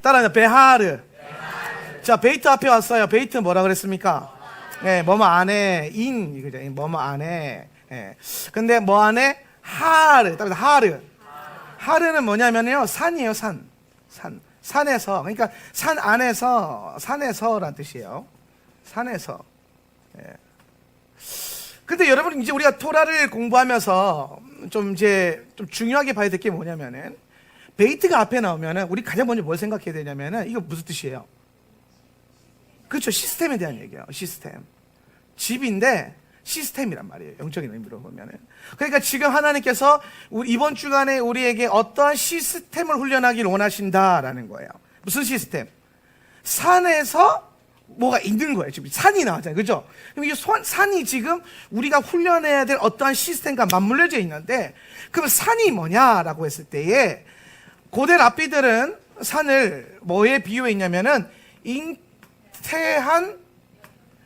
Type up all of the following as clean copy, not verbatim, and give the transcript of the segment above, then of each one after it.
따라하면 베하르. 자, 베이트 앞에 왔어요. 베이트 뭐라 그랬습니까? 네, 뭐뭐 안에 인 이거죠. 뭐뭐 안에. 예. 근데 뭐 안에 하르. 따라서 하르. 하르는 뭐냐면요, 산이에요. 산에서. 그러니까 산 안에서, 산에서란 뜻이에요. 산에서. 예. 근데 여러분, 이제 우리가 토라를 공부하면서 좀 중요하게 봐야 될 게 뭐냐면은, 베이트가 앞에 나오면은 우리 가장 먼저 뭘 생각해야 되냐면은, 이거 무슨 뜻이에요? 그렇죠. 시스템에 대한 얘기예요. 시스템. 집인데 시스템이란 말이에요. 영적인 의미로 보면은. 그러니까 지금 하나님께서 이번 주간에 우리에게 어떠한 시스템을 훈련하기를 원하신다라는 거예요. 무슨 시스템? 산에서 뭐가 있는 거예요. 지금 산이 나왔잖아요. 그죠? 그럼 이 산이 지금 우리가 훈련해야 될 어떠한 시스템과 맞물려져 있는데, 그럼 산이 뭐냐라고 했을 때에 고대 랍비들은 산을 뭐에 비유했냐면은 잉태한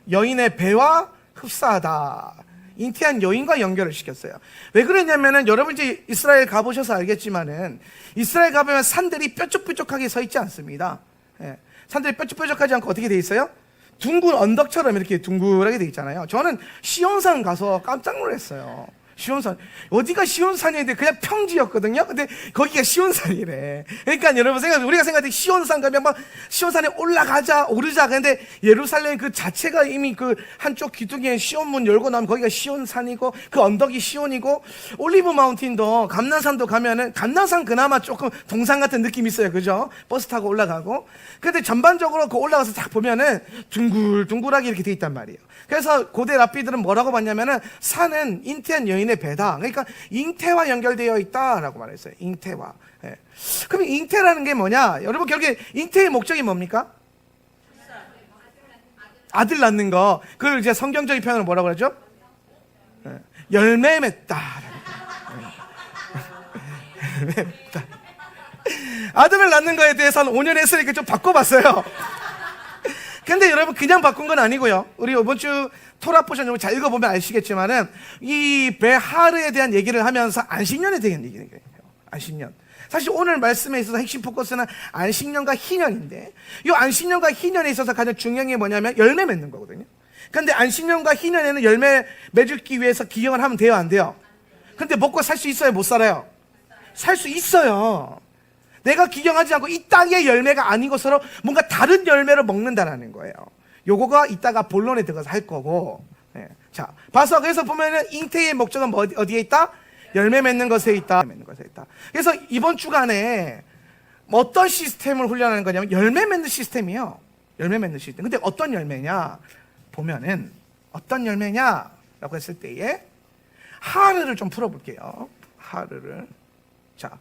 여인의 배와 흡사하다. 잉태한 여인과 연결을 시켰어요. 왜 그러냐면은 여러분 이제 이스라엘 가보셔서 알겠지만은 이스라엘 가보면 산들이 뾰족뾰족하게 서 있지 않습니다. 예. 산들이 뾰족뾰족하지 않고 어떻게 돼 있어요? 둥근 언덕처럼 이렇게 둥글하게 돼 있잖아요. 저는 시온산 가서 깜짝 놀랐어요. 시온산. 어디가 시온산인데 그냥 평지였거든요. 근데 거기가 시온산이래. 그러니까 여러분 우리가 생각할 때 시온산 가면 막 시온산에 오르자. 근데 예루살렘 그 자체가 이미 그 한쪽 기둥에 시온문 열고 나면 거기가 시온산이고 그 언덕이 시온이고, 올리브 마운틴도 감난산도 가면은 감난산 그나마 조금 동산 같은 느낌이 있어요. 그죠? 버스 타고 올라가고. 근데 전반적으로 그 올라가서 딱 보면은 둥글둥글하게 이렇게 돼 있단 말이에요. 그래서 고대 랍비들은 뭐라고 봤냐면은 산은 잉태한 여인의 배다. 그러니까 잉태와 연결되어 있다라고 말했어요. 잉태와. 예. 그럼 잉태라는 게 뭐냐? 여러분 결국에 잉태의 목적이 뭡니까? 아들 낳는 거. 그걸 이제 성경적인 표현으로 뭐라고 그러죠? 예. 열매 맺다. 열매 맺다. 아들을 낳는 거에 대해서는 5년 했으니까 좀 바꿔봤어요. 근데 여러분 그냥 바꾼 건 아니고요. 우리 이번 주 토라 포션 잘 읽어보면 아시겠지만은 이 베하르에 대한 얘기를 하면서 안식년에 대한 얘기를 해요. 안식년. 사실 오늘 말씀에 있어서 핵심 포커스는 안식년과 희년인데, 이 안식년과 희년에 있어서 가장 중요한 게 뭐냐면 열매 맺는 거거든요. 근데 안식년과 희년에는 열매 맺기 위해서 기경을 하면 돼요, 안 돼요? 근데 먹고 살 수 있어요, 못 살아요? 살 수 있어요. 내가 기경하지 않고 이 땅의 열매가 아닌 것으로 뭔가 다른 열매를 먹는다라는 거예요. 요거가 이따가 본론에 들어가서 할 거고. 네. 자, 봐서 그래서 보면은 잉태의 목적은 어디에 있다? 열매 맺는 것에 있다. 그래서 이번 주간에 어떤 시스템을 훈련하는 거냐면 열매 맺는 시스템이요. 열매 맺는 시스템. 근데 어떤 열매냐? 보면은 어떤 열매냐라고 했을 때에 하르를 좀 풀어볼게요. 하르를. 자,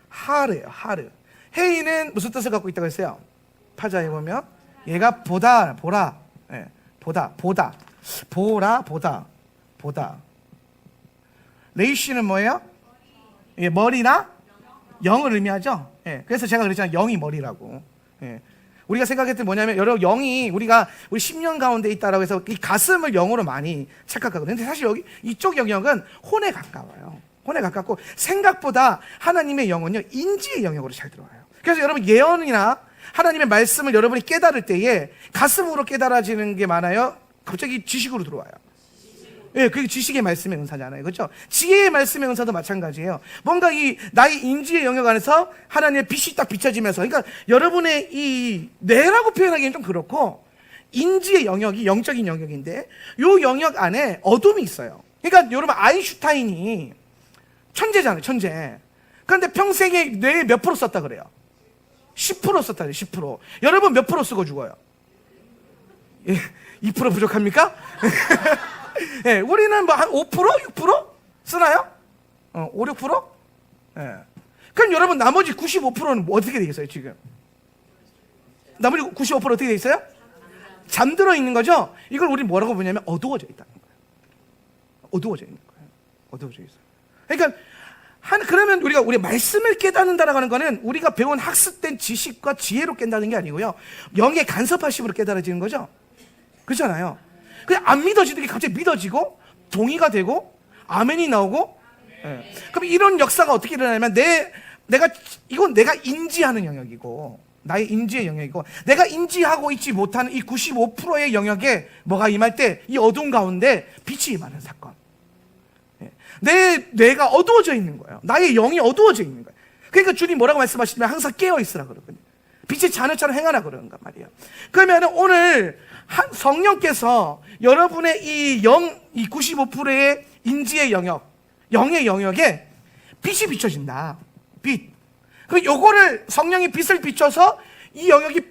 하르예요. 하르. 헤이는 무슨 뜻을 갖고 있다고 했어요? 파자에 보면 얘가 보다. 예, 보다. 레이시는 뭐예요? 예, 머리나 영을 의미하죠. 예, 그래서 제가 그랬잖아요. 영이 머리라고. 예. 우리가 생각했을 때 뭐냐면, 여러분 영이 우리 10년 가운데 있다라고 해서 이 가슴을 영으로 많이 착각하거든요. 근데 사실 이쪽 영역은 혼에 가까워요. 혼에 가깝고, 생각보다 하나님의 영은요 인지의 영역으로 잘 들어와요. 그래서 여러분 예언이나 하나님의 말씀을 여러분이 깨달을 때에 가슴으로 깨달아지는 게 많아요? 갑자기 지식으로 들어와요. 예, 그게 지식의 말씀의 은사잖아요. 그렇죠? 지혜의 말씀의 은사도 마찬가지예요. 뭔가 나의 인지의 영역 안에서 하나님의 빛이 딱 비춰지면서, 그러니까 여러분의 이 뇌라고 표현하기는 좀 그렇고, 인지의 영역이 영적인 영역인데 요 영역 안에 어둠이 있어요. 그러니까 여러분 아인슈타인이 천재잖아요, 천재. 그런데 평생에 뇌에 몇 프로 썼다 그래요? 10% 썼다 그래요, 10%. 여러분 몇 프로 쓰고 죽어요? 예, 2% 부족합니까? 예, 우리는 뭐 한 5%? 6% 쓰나요? 5, 6%? 예. 그럼 여러분 나머지 95%는 뭐 어떻게 되겠어요, 지금? 나머지 95% 어떻게 돼 있어요? 잠들어 있는 거죠? 이걸 우리 뭐라고 보냐면 어두워져 있다는 거예요. 어두워져 있는 거예요. 어두워져 있어요. 그러니까 그러면 우리가 말씀을 깨닫는다라고 하는 거는 우리가 배운 학습된 지식과 지혜로 깬다는 게 아니고요, 영의 간섭하심으로 깨달아지는 거죠. 그렇잖아요. 그냥 안 믿어지던 게 갑자기 믿어지고 동의가 되고 아멘이 나오고. 그럼 이런 역사가 어떻게 일어나냐면 내가 인지하는 영역이고, 나의 인지의 영역이고, 내가 인지하고 있지 못하는 이 95%의 영역에 뭐가 임할 때 이 어두운 가운데 빛이 임하는 사건. 내 뇌가 어두워져 있는 거예요. 나의 영이 어두워져 있는 거예요. 그러니까 주님 뭐라고 말씀하시냐면 항상 깨어 있으라 그러거든요. 빛의 자녀처럼 행하라 그러는가 말이에요. 그러면 오늘 성령께서 여러분의 이 95%의 인지의 영역, 영의 영역에 빛이 비춰진다. 빛. 그 요거를 성령이 빛을 비춰서 이 영역이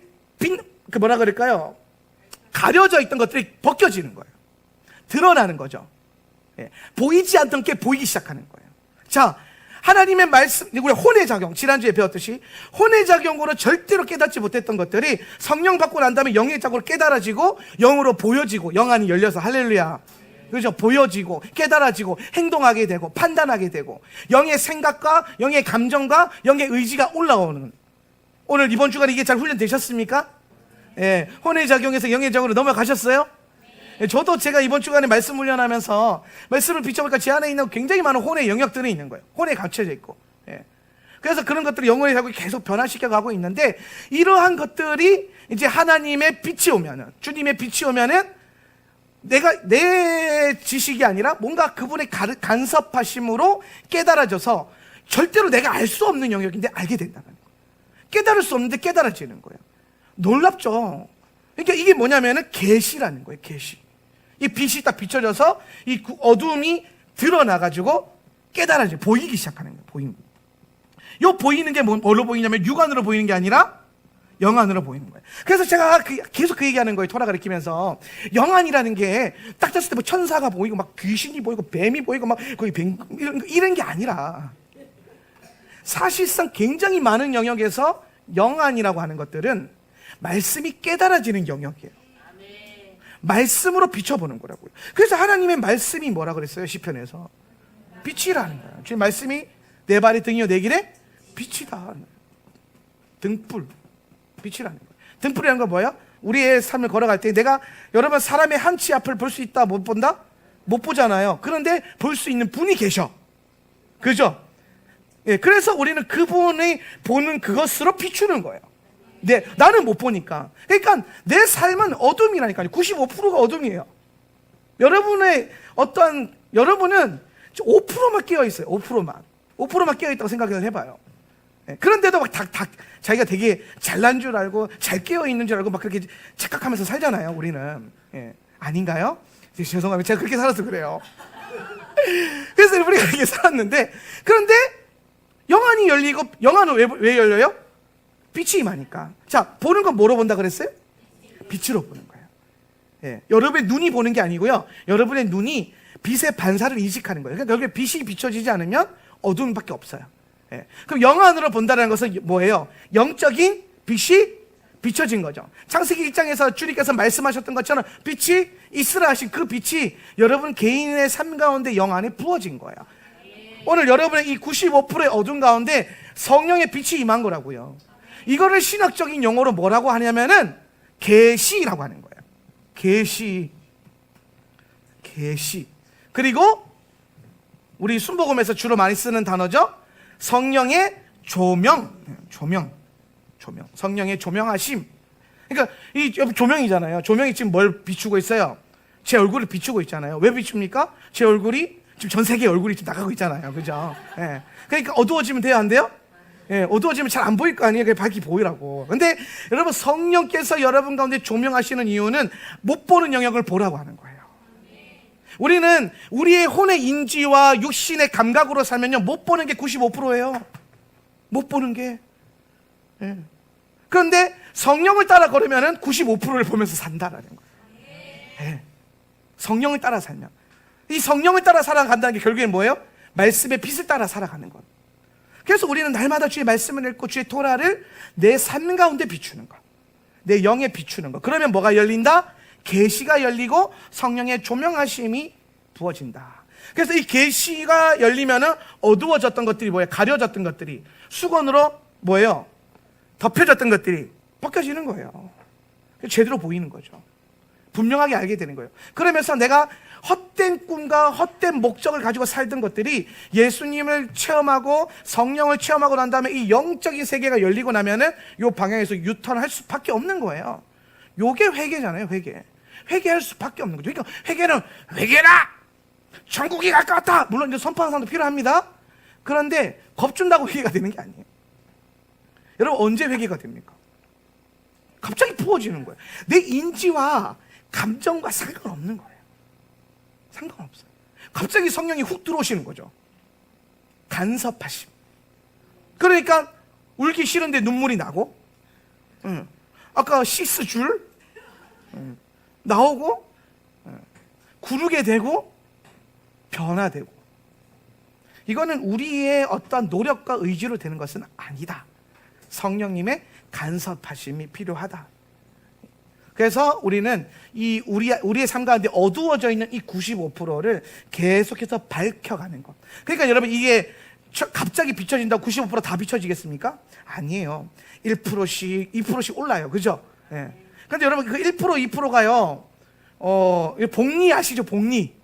그 뭐라 그럴까요? 가려져 있던 것들이 벗겨지는 거예요. 드러나는 거죠. 예. 보이지 않던 게 보이기 시작하는 거예요. 자, 하나님의 말씀, 우리 혼외작용, 지난주에 배웠듯이 혼외작용으로 절대로 깨닫지 못했던 것들이 성령 받고 난 다음에 영의 작용으로 깨달아지고 영으로 보여지고, 영 안이 열려서 할렐루야. 그죠? 보여지고 깨달아지고 행동하게 되고 판단하게 되고 영의 생각과 영의 감정과 영의 의지가 올라오는, 오늘 이번 주간 이게 잘 훈련되셨습니까? 예, 혼외작용에서 영의 작용으로 넘어가셨어요? 예, 저도 제가 이번 주간에 말씀 훈련하면서 말씀을 비춰보니까 제 안에 있는 굉장히 많은 혼의 영역들이 있는 거예요. 혼에 갇혀져 있고. 예. 그래서 그런 것들을 영혼의 작용이 계속 변화시켜 가고 있는데, 이러한 것들이 이제 하나님의 빛이 오면은, 주님의 빛이 오면은 내가 내 지식이 아니라 뭔가 그분의 간섭하심으로 깨달아져서 절대로 내가 알 수 없는 영역인데 알게 된다는 거예요. 깨달을 수 없는데 깨달아지는 거예요. 놀랍죠? 그러니까 이게 뭐냐면은 계시라는 거예요. 계시. 이 빛이 딱 비춰져서 이 어둠이 드러나가지고 깨달아져 보이기 시작하는 거예요. 보이는. 요 보이는 게 뭘로 보이냐면 육안으로 보이는 게 아니라 영안으로 보이는 거예요. 그래서 제가 계속 그 얘기하는 거예요. 토라 가르치면서 영안이라는 게 딱 떴을 때 뭐 천사가 보이고 막 귀신이 보이고 뱀이 보이고 막 거기 이런 게 아니라, 사실상 굉장히 많은 영역에서 영안이라고 하는 것들은 말씀이 깨달아지는 영역이에요. 말씀으로 비춰보는 거라고요. 그래서 하나님의 말씀이 뭐라 그랬어요? 시편에서 빛이라는 거예요. 주님 말씀이 내 발의 등이요 내 길에 빛이다. 등불, 빛이라는 거예요. 등불이라는 건 뭐예요? 우리의 삶을 걸어갈 때 내가 여러분 사람의 한치 앞을 볼 수 있다 못 본다? 못 보잖아요. 그런데 볼 수 있는 분이 계셔. 그죠? 예, 그래서 우리는 그분이 보는 그것으로 비추는 거예요. 네, 나는 못 보니까. 그러니까 내 삶은 어둠이라니까요. 95%가 어둠이에요. 여러분은 5%만 깨어 있어요. 5%만 깨어 있다고 생각을 해봐요. 예, 그런데도 막 자기가 되게 잘난 줄 알고 잘 깨어 있는 줄 알고 막 그렇게 착각하면서 살잖아요. 우리는. 예, 아닌가요? 죄송합니다. 제가 그렇게 살아서 그래요. 그래서 우리가 그렇게 살았는데, 그런데 영안이 열리고, 영안은 왜 열려요? 빛이 임하니까. 자, 보는 건 뭐로 본다 그랬어요? 빛으로 보는 거예요. 예, 여러분의 눈이 보는 게 아니고요. 여러분의 눈이 빛의 반사를 인식하는 거예요. 그러니까 여기에 빛이 비춰지지 않으면 어둠밖에 없어요. 예, 그럼 영안으로 본다는 것은 뭐예요? 영적인 빛이 비춰진 거죠. 창세기 1장에서 주님께서 말씀하셨던 것처럼 빛이 있으라 하신 그 빛이 여러분 개인의 삶 가운데 영 안에 부어진 거예요. 오늘 여러분의 이 95%의 어둠 가운데 성령의 빛이 임한 거라고요. 이거를 신학적인 용어로 뭐라고 하냐면은 계시라고 하는 거예요. 계시. 그리고 우리 순복음에서 주로 많이 쓰는 단어죠. 성령의 조명. 성령의 조명하심. 그러니까 이 조명이잖아요. 조명이 지금 뭘 비추고 있어요? 제 얼굴을 비추고 있잖아요. 왜 비춥니까? 제 얼굴이 지금 전 세계 얼굴이 지금 나가고 있잖아요. 그죠? 예. 그러니까 어두워지면 돼요, 안 돼요? 예, 어두워지면 잘 안 보일 거 아니에요? 그게 밝게 보이라고. 근데 여러분, 성령께서 여러분 가운데 조명하시는 이유는 못 보는 영역을 보라고 하는 거예요. 우리는 우리의 혼의 인지와 육신의 감각으로 살면요, 못 보는 게 95%예요. 못 보는 게. 예. 그런데 성령을 따라 걸으면은 95%를 보면서 산다라는 거예요. 예. 성령을 따라 살면. 이 성령을 따라 살아간다는 게 결국엔 뭐예요? 말씀의 빛을 따라 살아가는 것. 그래서 우리는 날마다 주의 말씀을 읽고 주의 토라를 내 삶 가운데 비추는 것, 내 영에 비추는 것. 그러면 뭐가 열린다? 계시가 열리고 성령의 조명하심이 부어진다. 그래서 이 계시가 열리면은 어두워졌던 것들이 뭐예요? 가려졌던 것들이 수건으로 뭐예요? 덮여졌던 것들이 벗겨지는 거예요. 제대로 보이는 거죠. 분명하게 알게 되는 거예요. 그러면서 내가 헛된 꿈과 헛된 목적을 가지고 살던 것들이 예수님을 체험하고 성령을 체험하고 난 다음에 이 영적인 세계가 열리고 나면은 이 방향에서 유턴할 수밖에 없는 거예요. 요게 회개잖아요. 회개할 수밖에 없는 거죠. 그러니까 회개는 회개라! 천국이 가까웠다! 물론 이제 선포하는 사람도 필요합니다. 그런데 겁준다고 회개가 되는 게 아니에요. 여러분, 언제 회개가 됩니까? 갑자기 부어지는 거예요. 내 인지와 감정과 상관없는 거예요. 상관없어요. 갑자기 성령이 훅 들어오시는 거죠. 간섭하심. 그러니까 울기 싫은데 눈물이 나고, 아까 시스줄 나오고, 구르게 되고, 변화되고. 이거는 우리의 어떠한 노력과 의지로 되는 것은 아니다. 성령님의 간섭하심이 필요하다. 그래서 우리는 이 우리의 삶 가운데 어두워져 있는 이 95%를 계속해서 밝혀가는 것. 그러니까 여러분, 이게 갑자기 비춰진다고 95%다 비춰지겠습니까? 아니에요. 1%씩 2%씩 올라요. 그죠? 예. 근데 여러분, 그 1% 2%가요 복리 아시죠? 복리.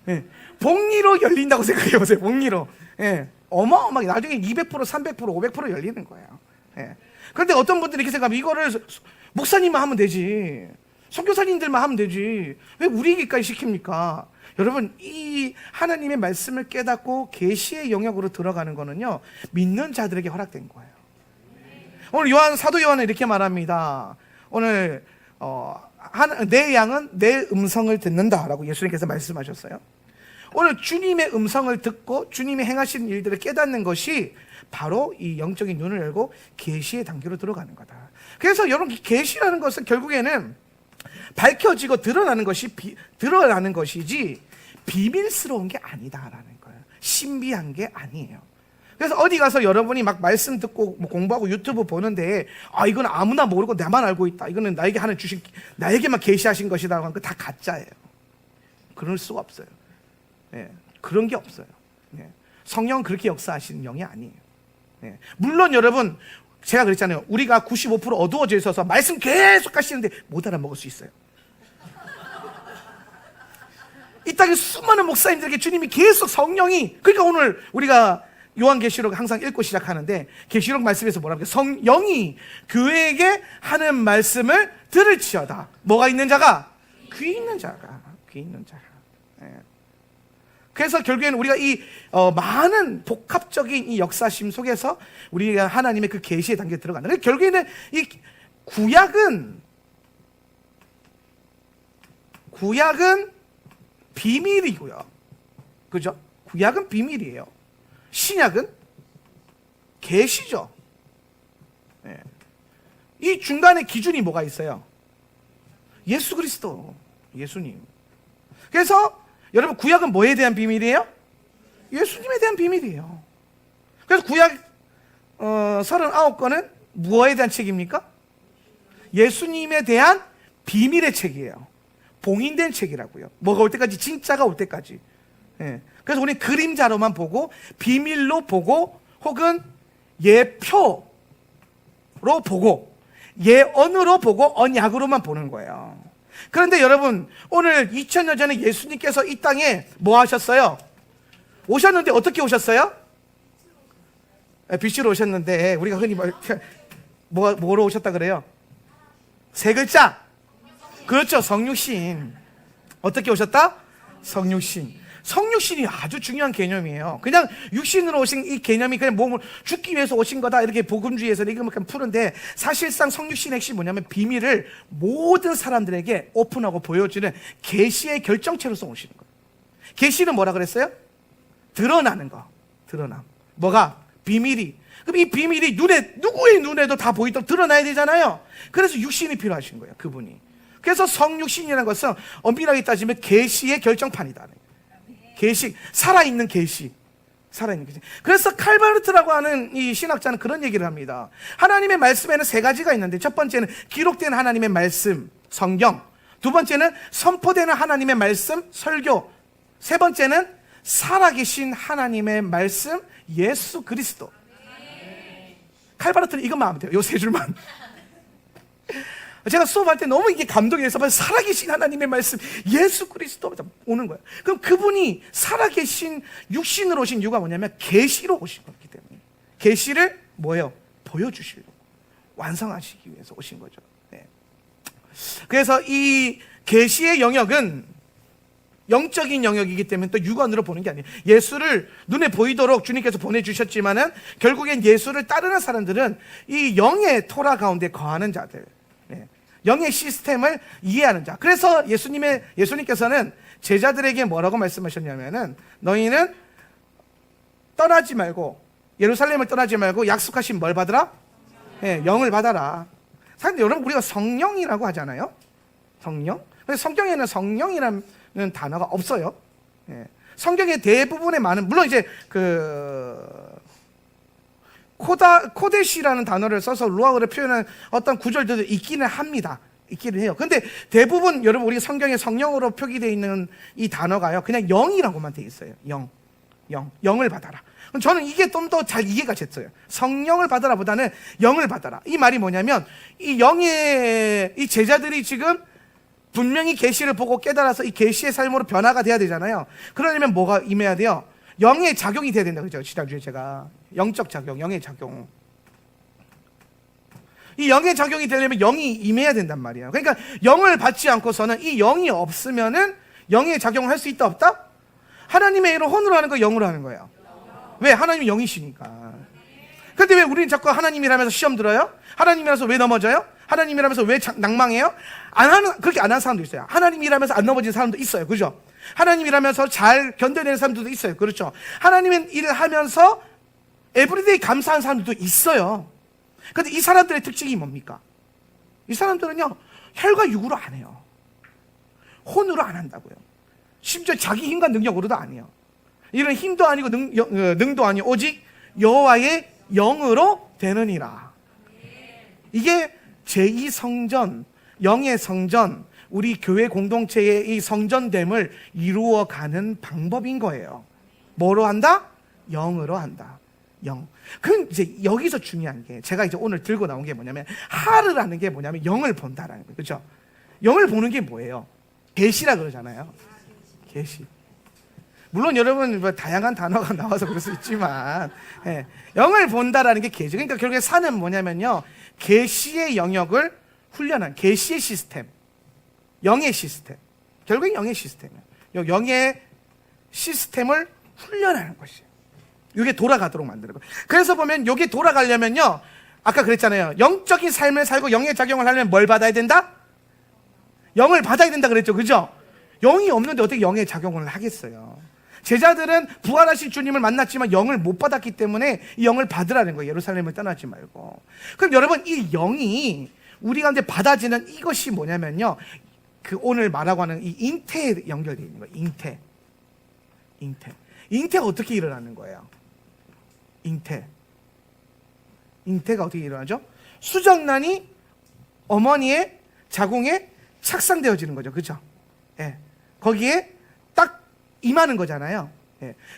예. 복리로 열린다고 생각해 보세요. 복리로. 예. 어마어마하게 나중에 200%, 300%, 500% 열리는 거예요. 예. 그런데 어떤 분들이 이렇게 생각하면 이거를 목사님만 하면 되지, 선교사님들만 하면 되지, 왜 우리에게까지 시킵니까? 여러분, 이 하나님의 말씀을 깨닫고 계시의 영역으로 들어가는 거는요, 믿는 자들에게 허락된 거예요. 오늘 사도 요한은 이렇게 말합니다. 오늘 내 양은 내 음성을 듣는다라고 예수님께서 말씀하셨어요. 오늘 주님의 음성을 듣고 주님이 행하시는 일들을 깨닫는 것이 바로 이 영적인 눈을 열고 계시의 단계로 들어가는 거다. 그래서 여러분, 계시라는 것은 결국에는 밝혀지고 드러나는 것이지 비밀스러운 게 아니다라는 거예요. 신비한 게 아니에요. 그래서 어디 가서 여러분이 막 말씀 듣고 뭐 공부하고 유튜브 보는데, 이건 아무나 모르고 나만 알고 있다, 이거는 나에게만 계시하신 것이다 하는 거 다 가짜예요. 그럴 수가 없어요. 예, 그런 게 없어요. 예, 성령은 그렇게 역사하시는 영이 아니에요. 예, 물론 여러분, 제가 그랬잖아요. 우리가 95% 어두워져 있어서 말씀 계속 하시는데 못 알아먹을 수 있어요. 이 땅에 수많은 목사님들에게 주님이 계속 성령이, 그러니까 오늘 우리가 요한계시록 항상 읽고 시작하는데, 계시록 말씀에서 뭐라고 해요? 성령이 교회에게 하는 말씀을 들을지어다. 뭐가 있는 자가? 귀 있는 자가. 예. 그래서 결국에는 우리가 이 많은 복합적인 이 역사심 속에서 우리가 하나님의 그 계시의 단계에 들어간다. 그래서 결국에는 이 구약은 비밀이고요. 그죠? 구약은 비밀이에요. 신약은 계시죠. 예. 이 중간에 기준이 뭐가 있어요? 예수 그리스도, 예수님. 그래서 여러분, 구약은 뭐에 대한 비밀이에요? 예수님에 대한 비밀이에요. 그래서 구약 39권은 무엇에 대한 책입니까? 예수님에 대한 비밀의 책이에요. 봉인된 책이라고요. 뭐가 올 때까지, 진짜가 올 때까지. 예. 그래서 우리는 그림자로만 보고, 비밀로 보고, 혹은 예표로 보고, 예언으로 보고, 언약으로만 보는 거예요. 그런데 여러분, 오늘 2000년 전에 예수님께서 이 땅에 뭐 하셨어요? 오셨는데 어떻게 오셨어요? 빛으로 오셨는데, 우리가 흔히 뭐로 오셨다 그래요? 세 글자. 그렇죠. 성육신. 어떻게 오셨다? 성육신. 성육신이 아주 중요한 개념이에요. 그냥 육신으로 오신 이 개념이 그냥 몸을 죽기 위해서 오신 거다, 이렇게 복음주의에서는 이걸 푸는데, 사실상 성육신의 핵심이 뭐냐면 비밀을 모든 사람들에게 오픈하고 보여주는 계시의 결정체로서 오시는 거예요. 계시는 뭐라 그랬어요? 드러나는 거. 드러남. 뭐가? 비밀이. 그럼 이 비밀이 누구의 눈에도 다 보이도록 드러나야 되잖아요. 그래서 육신이 필요하신 거예요, 그분이. 그래서 성육신이라는 것은 엄밀하게 따지면 계시의 결정판이다. 계시, 살아있는 계시. 그래서 칼바르트라고 하는 이 신학자는 그런 얘기를 합니다. 하나님의 말씀에는 세 가지가 있는데, 첫 번째는 기록된 하나님의 말씀, 성경. 두 번째는 선포되는 하나님의 말씀, 설교. 세 번째는 살아계신 하나님의 말씀, 예수 그리스도. 칼바르트는 이것만 하면 돼요. 요 세 줄만. 제가 수업할 때 너무 이게 감동이 돼서 살아계신 하나님의 말씀 예수 그리스도 오는 거예요. 그럼 그분이 살아계신 육신으로 오신 이유가 뭐냐면 계시로 오신 거기 때문에 계시를 뭐예요? 보여주시려고 완성하시기 위해서 오신 거죠. 네. 그래서 이 계시의 영역은 영적인 영역이기 때문에 또 육안으로 보는 게 아니에요. 예수를 눈에 보이도록 주님께서 보내주셨지만은 결국엔 예수를 따르는 사람들은 이 영의 토라 가운데 거하는 자들, 영의 시스템을 이해하는 자. 그래서 예수님께서는 제자들에게 뭐라고 말씀하셨냐면은 너희는 떠나지 말고 예루살렘을 떠나지 말고 약속하신 뭘 받으라? 영을 받아라. 사실 여러분 우리가 성령이라고 하잖아요. 성령. 그래서 성경에는 성령이라는 단어가 없어요. 성경의 대부분의 많은 물론 이제 코데시라는 단어를 써서 루아흐를 표현한 어떤 구절들도 있기는 합니다. 있기는 해요. 근데 대부분 여러분 우리 성경에 성령으로 표기되어 있는 이 단어가요 그냥 영이라고만 돼 있어요. 영을 받아라. 저는 이게 좀 더 잘 이해가 됐어요. 성령을 받아라 보다는 영을 받아라. 이 말이 뭐냐면 이 영의 이 제자들이 지금 분명히 계시를 보고 깨달아서 이 계시의 삶으로 변화가 돼야 되잖아요. 그러려면 뭐가 임해야 돼요? 영의 작용이 돼야 된다. 그죠? 지난주에 제가 영적 작용, 영의 작용. 이 영의 작용이 되려면 영이 임해야 된단 말이에요. 그러니까 영을 받지 않고서는 이 영이 없으면은 영의 작용을 할 수 있다 없다? 하나님의 일을 혼으로 하는 거 영으로 하는 거예요. 왜? 하나님이 영이시니까. 근데 왜 우리는 자꾸 하나님이라면서 시험 들어요? 하나님이라서 왜 넘어져요? 하나님이라면서 왜 낭망해요? 그렇게 안 하는 사람도 있어요. 하나님이라면서 안 넘어진 사람도 있어요. 그죠? 하나님이라면서 잘 견뎌내는 사람들도 있어요. 그렇죠? 하나님의 일을 하면서 에브리데이 감사하는 사람들도 있어요. 근데 이 사람들의 특징이 뭡니까? 이 사람들은요, 혈과 육으로 안 해요. 혼으로 안 한다고요. 심지어 자기 힘과 능력으로도 안 해요. 이런 힘도 아니고 능도 아니고 오직 여호와의 영으로 되느니라. 이게 제2성전, 영의 성전, 우리 교회 공동체의 이 성전됨을 이루어가는 방법인 거예요. 뭐로 한다? 영으로 한다. 영. 그럼 이제 여기서 중요한 게 제가 이제 오늘 들고 나온 게 뭐냐면 하르라는 게 뭐냐면 영을 본다라는 거예요. 그렇죠? 영을 보는 게 뭐예요? 계시라 그러잖아요. 계시. 물론 여러분 뭐 다양한 단어가 나와서 그럴 수 있지만 영을 본다라는 게 계시. 그러니까 결국에 산은 뭐냐면요. 계시의 영역을 훈련한 계시의 시스템. 영의 시스템. 결국엔 영의 시스템이에요. 영의 시스템을 훈련하는 것이에요. 이게 돌아가도록 만드는 거예요. 그래서 보면 이게 돌아가려면요. 아까 그랬잖아요. 영적인 삶을 살고 영의 작용을 하려면 뭘 받아야 된다? 영을 받아야 된다 그랬죠. 그죠? 영이 없는데 어떻게 영의 작용을 하겠어요? 제자들은 부활하신 주님을 만났지만 영을 못 받았기 때문에 이 영을 받으라는 거예요. 예루살렘을 떠나지 말고. 그럼 여러분 이 영이 우리 가운데 받아지는 이것이 뭐냐면요. 오늘 말하고 하는 이 잉태에 연결되어 있는 거예요. 잉태가 어떻게 일어나는 거예요? 잉태가 어떻게 일어나죠? 수정란이 어머니의 자궁에 착상되어지는 거죠. 그죠? 거기에 딱 임하는 거잖아요.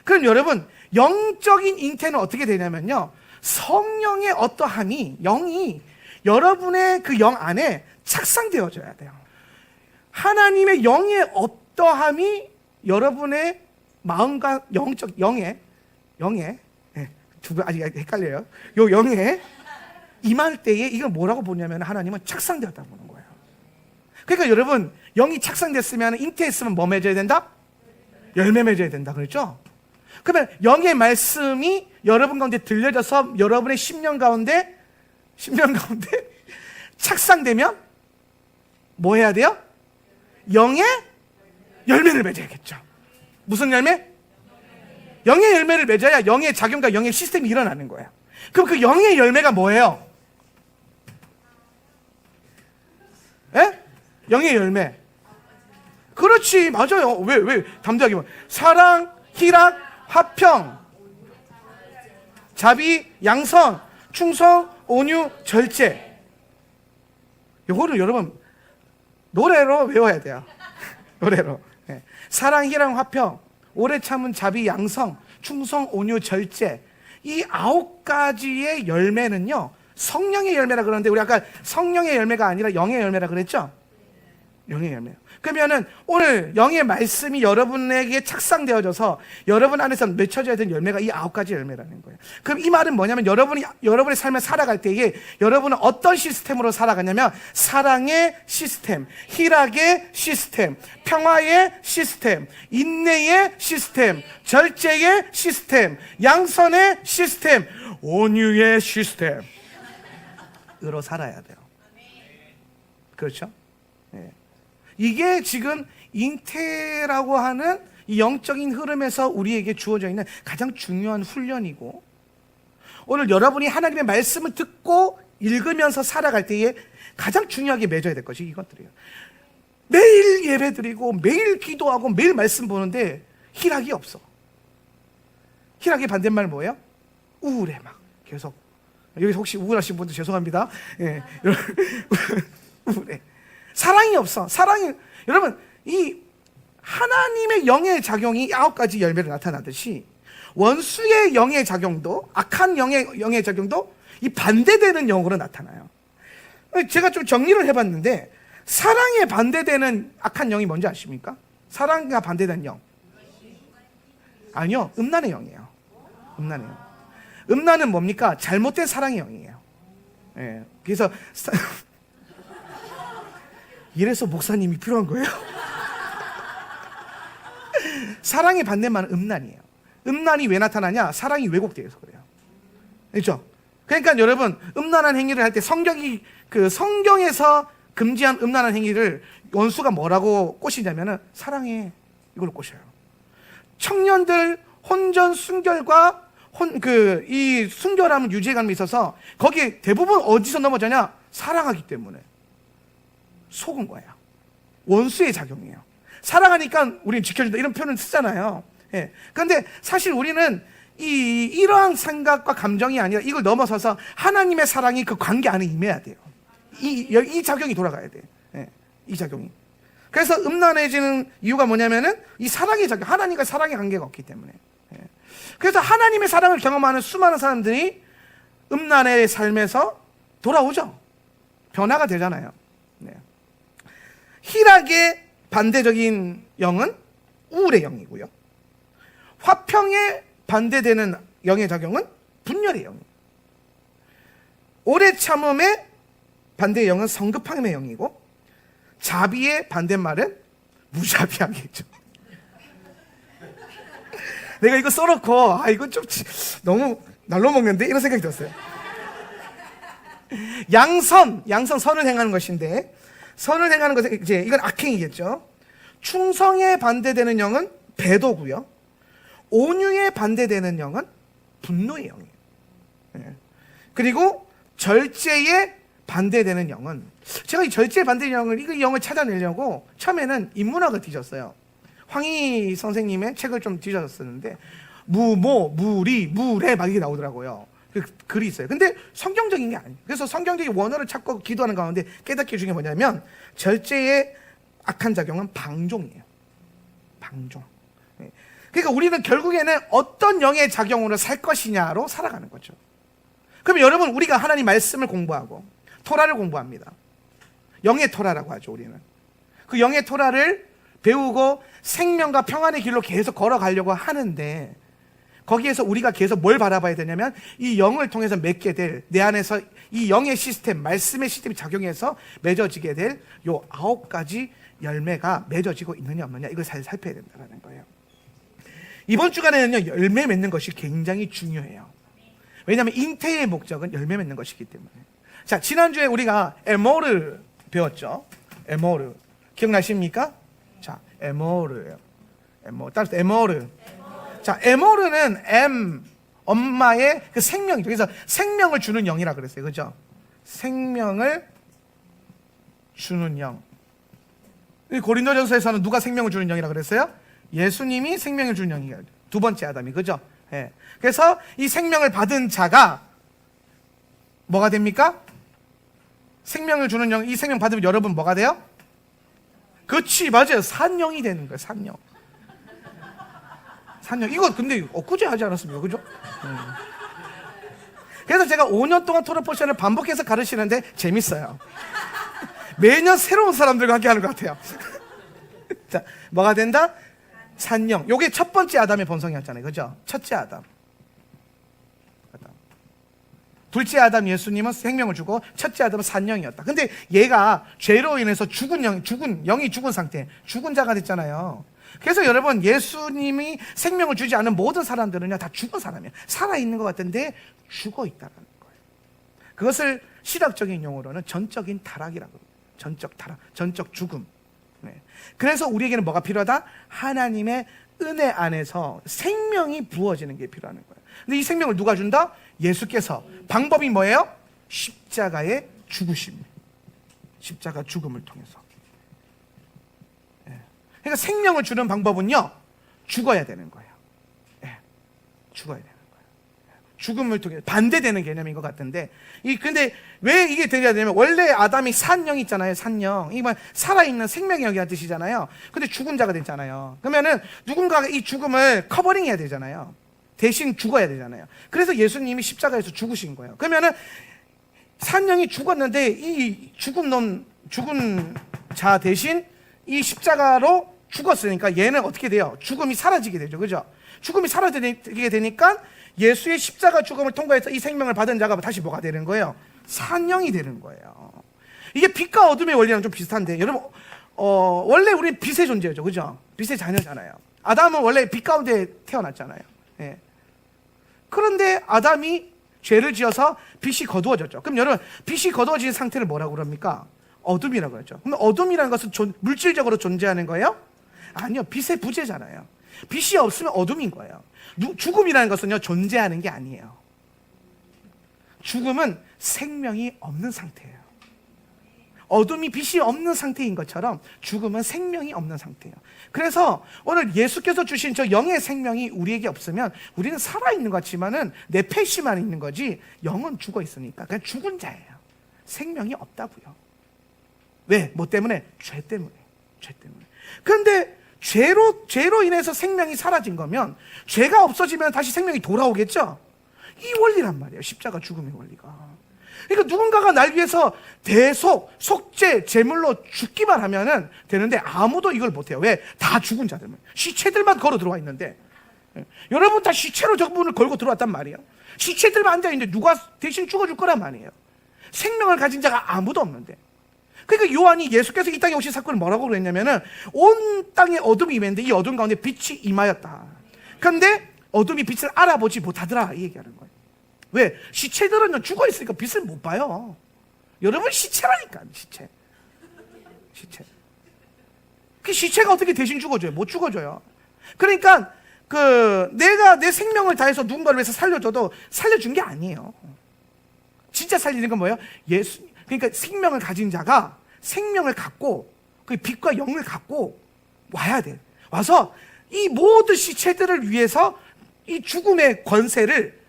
그럼 여러분 영적인 잉태는 어떻게 되냐면요. 성령의 어떠함이 영이 여러분의 그 영 안에 착상되어져야 돼요. 하나님의 영의 어떠함이 여러분의 마음과 영적 영에 두 분 아직 헷갈려요. 요 영에 임할 때에 이걸 뭐라고 보냐면 하나님은 착상되었다고 보는 거예요. 그러니까 여러분 영이 착상됐으면 잉태했으면 뭐 맺어야 된다? 열매 맺어야 된다 그랬죠? 그러면 영의 말씀이 여러분 가운데 들려져서 여러분의 10년 가운데 착상되면 뭐 해야 돼요? 영의 열매를 맺어야겠죠. 무슨 열매? 영의 열매를 맺어야 영의 작용과 영의 시스템이 일어나는 거예요. 그럼 그 영의 열매가 뭐예요? 영의 열매. 그렇지, 맞아요. 왜 담대하게 말. 사랑, 희락, 화평, 자비, 양선, 충성, 온유, 절제. 이거를 여러분 노래로 외워야 돼요. 노래로. 사랑, 희락, 화평, 오래 참은 자비, 양성, 충성, 온유, 절제. 이 9가지의 열매는요 성령의 열매라 그러는데 우리 아까 성령의 열매가 아니라 영의 열매라 그랬죠? 영의 열매. 그러면은 오늘 영의 말씀이 여러분에게 착상되어져서 여러분 안에서 맺혀져야 되는 열매가 이 9가지 열매라는 거예요. 그럼 이 말은 뭐냐면 여러분의 삶을 살아갈 때에 여러분은 어떤 시스템으로 살아가냐면 사랑의 시스템, 희락의 시스템, 평화의 시스템, 인내의 시스템, 절제의 시스템, 양선의 시스템, 온유의 시스템으로 살아야 돼요. 그렇죠? 네. 이게 지금 잉태라고 하는 이 영적인 흐름에서 우리에게 주어져 있는 가장 중요한 훈련이고, 오늘 여러분이 하나님의 말씀을 듣고 읽으면서 살아갈 때에 가장 중요하게 맺어야 될 것이 이것들이에요. 매일 예배드리고 매일 기도하고 매일 말씀 보는데 희락이 없어. 희락의 반대말 뭐예요? 우울해. 막 계속. 여기서 혹시 우울하신 분들 죄송합니다. 예. 우울해. 사랑이 없어. 여러분, 이 하나님의 영의 작용이 9가지 열매로 나타나듯이 원수의 영의 작용도, 악한 영의 작용도 이 반대되는 영으로 나타나요. 제가 좀 정리를 해봤는데, 사랑에 반대되는 악한 영이 뭔지 아십니까? 사랑과 반대되는 영. 아니요, 음란의 영이에요. 음란의 영. 음란은 뭡니까? 잘못된 사랑의 영이에요. 예. 그래서 이래서 목사님이 필요한 거예요. 사랑의 반대말은 음란이에요. 음란이 왜 나타나냐? 사랑이 왜곡되어서 그래요. 그렇죠? 그러니까 여러분, 음란한 행위를 할 때 성경에서 금지한 음란한 행위를 원수가 뭐라고 꼬시냐면은 사랑해, 이걸로 꼬셔요. 청년들 혼전 순결과 이 순결함은 유지감이 있어서 거기에 대부분 어디서 넘어가냐? 사랑하기 때문에 속은 거예요. 원수의 작용이에요. 사랑하니까 우리는 지켜준다 이런 표현을 쓰잖아요. 예. 그런데 사실 우리는 이러한 생각과 감정이 아니라 이걸 넘어서서 하나님의 사랑이 그 관계 안에 임해야 돼요. 이 작용이 돌아가야 돼요. 예. 이 작용이. 그래서 음란해지는 이유가 뭐냐면은 이 사랑의 작용, 하나님과 사랑의 관계가 없기 때문에. 예. 그래서 하나님의 사랑을 경험하는 수많은 사람들이 음란의 삶에서 돌아오죠. 변화가 되잖아요. 네. 희락의 반대적인 영은 우울의 영이고요. 화평에 반대되는 영의 작용은 분열의 영이에요. 오래 참음의 반대의 영은 성급함의 영이고, 자비의 반대말은 무자비함이죠. 내가 이거 써놓고 이거 좀 너무 날로 먹는데 이런 생각이 들었어요. 선을 행하는 것인데, 선을 행하는 것은 이건 악행이겠죠. 충성에 반대되는 영은 배도고요. 온유에 반대되는 영은 분노의 영이에요. 예. 그리고 절제에 반대되는 영은, 제가 이 절제에 반대되는 이 영을 찾아내려고 처음에는 인문학을 뒤졌어요. 황희 선생님의 책을 좀 뒤졌었는데 무리, 무래 막 이게 나오더라고요. 그 글이 있어요. 근데 성경적인 게 아니에요. 그래서 성경적인 원어를 찾고 기도하는 가운데 깨닫게 중에 뭐냐면, 절제의 악한 작용은 방종이에요. 방종. 그러니까 우리는 결국에는 어떤 영의 작용으로 살 것이냐로 살아가는 거죠. 그럼 여러분, 우리가 하나님 말씀을 공부하고 토라를 공부합니다. 영의 토라라고 하죠. 우리는 그 영의 토라를 배우고 생명과 평안의 길로 계속 걸어가려고 하는데, 거기에서 우리가 계속 뭘 바라봐야 되냐면, 이 영을 통해서 맺게 될, 내 안에서 이 영의 시스템, 말씀의 시스템이 작용해서 맺어지게 될 요 9가지 열매가 맺어지고 있느냐 없느냐, 이걸 잘 살펴야 된다는 거예요. 이번 주간에는요, 열매 맺는 것이 굉장히 중요해요. 왜냐하면 잉태의 목적은 열매 맺는 것이기 때문에. 자, 지난주에 우리가 에모르 배웠죠. 에모르 기억나십니까? 자, 에모르예요. 따라서 에모르. 자, 에모르는 엄마의 그 생명이죠. 그래서 생명을 주는 영이라 그랬어요. 그죠? 생명을 주는 영. 고린도전서에서는 누가 생명을 주는 영이라 그랬어요? 예수님이 생명을 주는 영이에요. 두 번째 아담이. 그죠? 예. 그래서 이 생명을 받은 자가 뭐가 됩니까? 생명을 주는 영. 이 생명 받으면 여러분 뭐가 돼요? 그렇지, 맞아요. 산영이 되는 거예요. 산영. 이거 근데 엊그제 하지 않았습니까? 그죠? 그래서 제가 5년 동안 토론 포션을 반복해서 가르치는데 재밌어요. 매년 새로운 사람들과 함께 하는 것 같아요. 자, 뭐가 된다? 산영. 요게 첫 번째 아담의 본성이었잖아요. 그죠? 첫째 아담. 둘째 아담 예수님은 생명을 주고 첫째 아담은 산영이었다. 근데 얘가 죄로 인해서 영이 죽은 상태, 죽은 자가 됐잖아요. 그래서 여러분, 예수님이 생명을 주지 않은 모든 사람들은요, 다 죽은 사람이에요. 살아있는 것 같은데 죽어 있다는 거예요. 그것을 실학적인 용어로는 전적인 타락이라고 합니다. 전적 타락, 전적 죽음. 네. 그래서 우리에게는 뭐가 필요하다? 하나님의 은혜 안에서 생명이 부어지는 게 필요한 거예요. 근데 이 생명을 누가 준다? 예수께서. 방법이 뭐예요? 십자가의 죽으심. 십자가 죽음을 통해서. 그러니까 생명을 주는 방법은요, 죽어야 되는 거예요. 죽어야 되는 거예요. 죽음을 통해 반대되는 개념인 것 같은데, 근데 왜 이게 되냐면, 원래 아담이 산영 있잖아요. 산영. 이건 살아있는 생명이라는 뜻이잖아요. 근데 죽은 자가 됐잖아요. 그러면은 누군가가 이 죽음을 커버링해야 되잖아요. 대신 죽어야 되잖아요. 그래서 예수님이 십자가에서 죽으신 거예요. 그러면은 산영이 죽었는데 이 죽은 자 대신 이 십자가로 죽었으니까 얘는 어떻게 돼요? 죽음이 사라지게 되죠. 그죠? 죽음이 사라지게 되니까 예수의 십자가 죽음을 통과해서 이 생명을 받은 자가 다시 뭐가 되는 거예요? 산영이 되는 거예요. 이게 빛과 어둠의 원리랑 좀 비슷한데, 여러분, 원래 우리 빛의 존재죠. 그죠? 빛의 자녀잖아요. 아담은 원래 빛 가운데 태어났잖아요. 예. 그런데 아담이 죄를 지어서 빛이 거두어졌죠. 그럼 여러분, 빛이 거두어진 상태를 뭐라고 그럽니까? 어둠이라고 하죠. 그럼 어둠이라는 것은 물질적으로 존재하는 거예요? 아니요, 빛의 부재잖아요. 빛이 없으면 어둠인 거예요. 죽음이라는 것은요, 존재하는 게 아니에요. 죽음은 생명이 없는 상태예요. 어둠이 빛이 없는 상태인 것처럼 죽음은 생명이 없는 상태예요. 그래서 오늘 예수께서 주신 저 영의 생명이 우리에게 없으면 우리는 살아있는 것 같지만은 내 패시만 있는 거지, 영은 죽어 있으니까 그냥 죽은 자예요. 생명이 없다고요. 왜? 뭐 때문에? 죄 때문에. 죄 때문에. 그런데 죄로 인해서 생명이 사라진 거면, 죄가 없어지면 다시 생명이 돌아오겠죠? 이 원리란 말이에요. 십자가 죽음의 원리가. 그러니까 누군가가 날 위해서 속죄, 제물로 죽기만 하면은 되는데 아무도 이걸 못해요. 왜? 다 죽은 자들만. 시체들만 걸어 들어와 있는데. 여러분 다 시체로 저분을 걸고 들어왔단 말이에요. 시체들만 앉아있는데 누가 대신 죽어줄 거란 말이에요. 생명을 가진 자가 아무도 없는데. 그러니까 요한이 예수께서 이 땅에 오신 사건을 뭐라고 그랬냐면은, 온 땅에 어둠이 임했는데 이 어둠 가운데 빛이 임하였다. 그런데 어둠이 빛을 알아보지 못하더라, 이 얘기하는 거예요. 왜? 시체들은 죽어 있으니까 빛을 못 봐요. 여러분 시체라니까. 시체. 그 시체가 어떻게 대신 죽어줘요? 못 죽어줘요. 그러니까 내가 내 생명을 다해서 누군가를 위해서 살려줘도 살려준 게 아니에요. 진짜 살리는 건 뭐예요? 그러니까 생명을 가진 자가 생명을 갖고, 그 빛과 영을 갖고 와야 돼. 와서 이 모든 시체들을 위해서 이 죽음의 권세를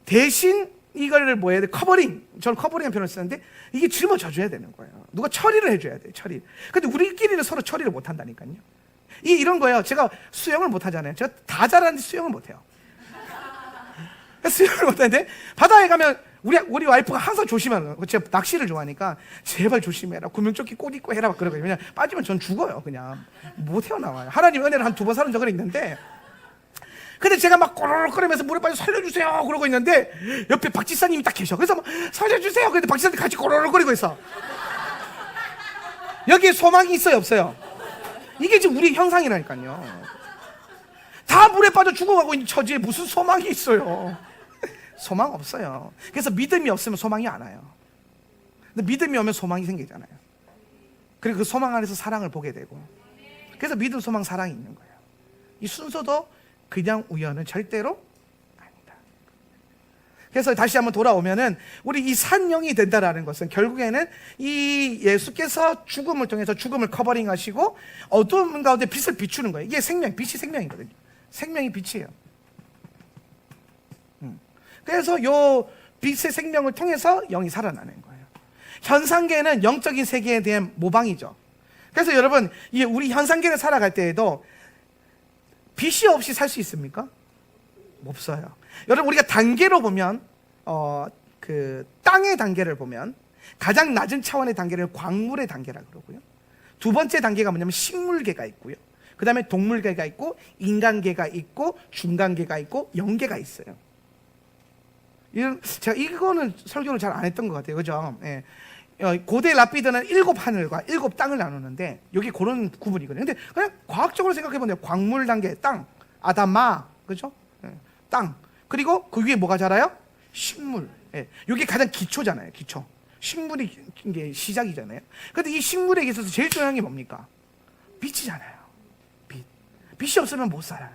대신 이걸 뭐 해야 돼? 커버링. 저는 커버링이라는 표현을 쓰는데, 이게 짊어져줘야 되는 거예요. 누가 처리를 해줘야 돼요. 처리. 근데 우리끼리는 서로 처리를 못 한다니까요. 이런 거예요. 제가 수영을 못 하잖아요. 제가 다 잘하는데 수영을 못 해요. 수영을 못 하는데 바다에 가면 우리 와이프가 항상 조심하는 거예요. 제가 낚시를 좋아하니까 제발 조심해라. 구명조끼 꽃 입고 해라. 막 그러거든요. 왜냐면 빠지면 전 죽어요. 그냥 못 헤어나와요. 하나님 은혜를 한 2번 사는 적은 있는데, 근데 제가 막 꼬르륵거리면서 물에 빠져 살려주세요 그러고 있는데 옆에 박 지사님이 딱 계셔. 그래서 막 살려주세요. 그런데 박 지사님 같이 꼬르륵거리고 있어. 여기에 소망이 있어요, 없어요? 이게 지금 우리 형상이라니까요. 다 물에 빠져 죽어가고 있는 처지에 무슨 소망이 있어요? 소망 없어요. 그래서 믿음이 없으면 소망이 안 와요. 근데 믿음이 오면 소망이 생기잖아요. 그리고 그 소망 안에서 사랑을 보게 되고, 그래서 믿음, 소망, 사랑이 있는 거예요. 이 순서도 그냥 우연은 절대로 아니다. 그래서 다시 한번 돌아오면은, 우리 이 산영이 된다라는 것은 결국에는 이 예수께서 죽음을 통해서 죽음을 커버링하시고 어두운 가운데 빛을 비추는 거예요. 이게 생명, 빛이 생명이거든요. 생명이 빛이에요. 그래서 요 빛의 생명을 통해서 영이 살아나는 거예요. 현상계는 영적인 세계에 대한 모방이죠. 그래서 여러분, 우리 현상계를 살아갈 때에도 빛이 없이 살 수 있습니까? 없어요. 여러분 우리가 단계로 보면 그 땅의 단계를 보면 가장 낮은 차원의 단계를 광물의 단계라고 그러고요. 두 번째 단계가 뭐냐면 식물계가 있고요. 그 다음에 동물계가 있고 인간계가 있고 중간계가 있고 영계가 있어요. 제가 이거는 설교를 잘 안 했던 것 같아요. 그죠? 예. 고대 라피드는 7 하늘과 7 땅을 나누는데 여기 그런 구분이거든요. 근데 그냥 과학적으로 생각해보면 광물 단계 땅, 아담마, 그죠? 예. 땅. 그리고 그 위에 뭐가 자라요? 식물. 예. 이게 가장 기초잖아요. 기초. 식물이 이게 시작이잖아요. 근데 이 식물에 있어서 제일 중요한 게 뭡니까? 빛이잖아요. 빛. 빛이 없으면 못 살아요.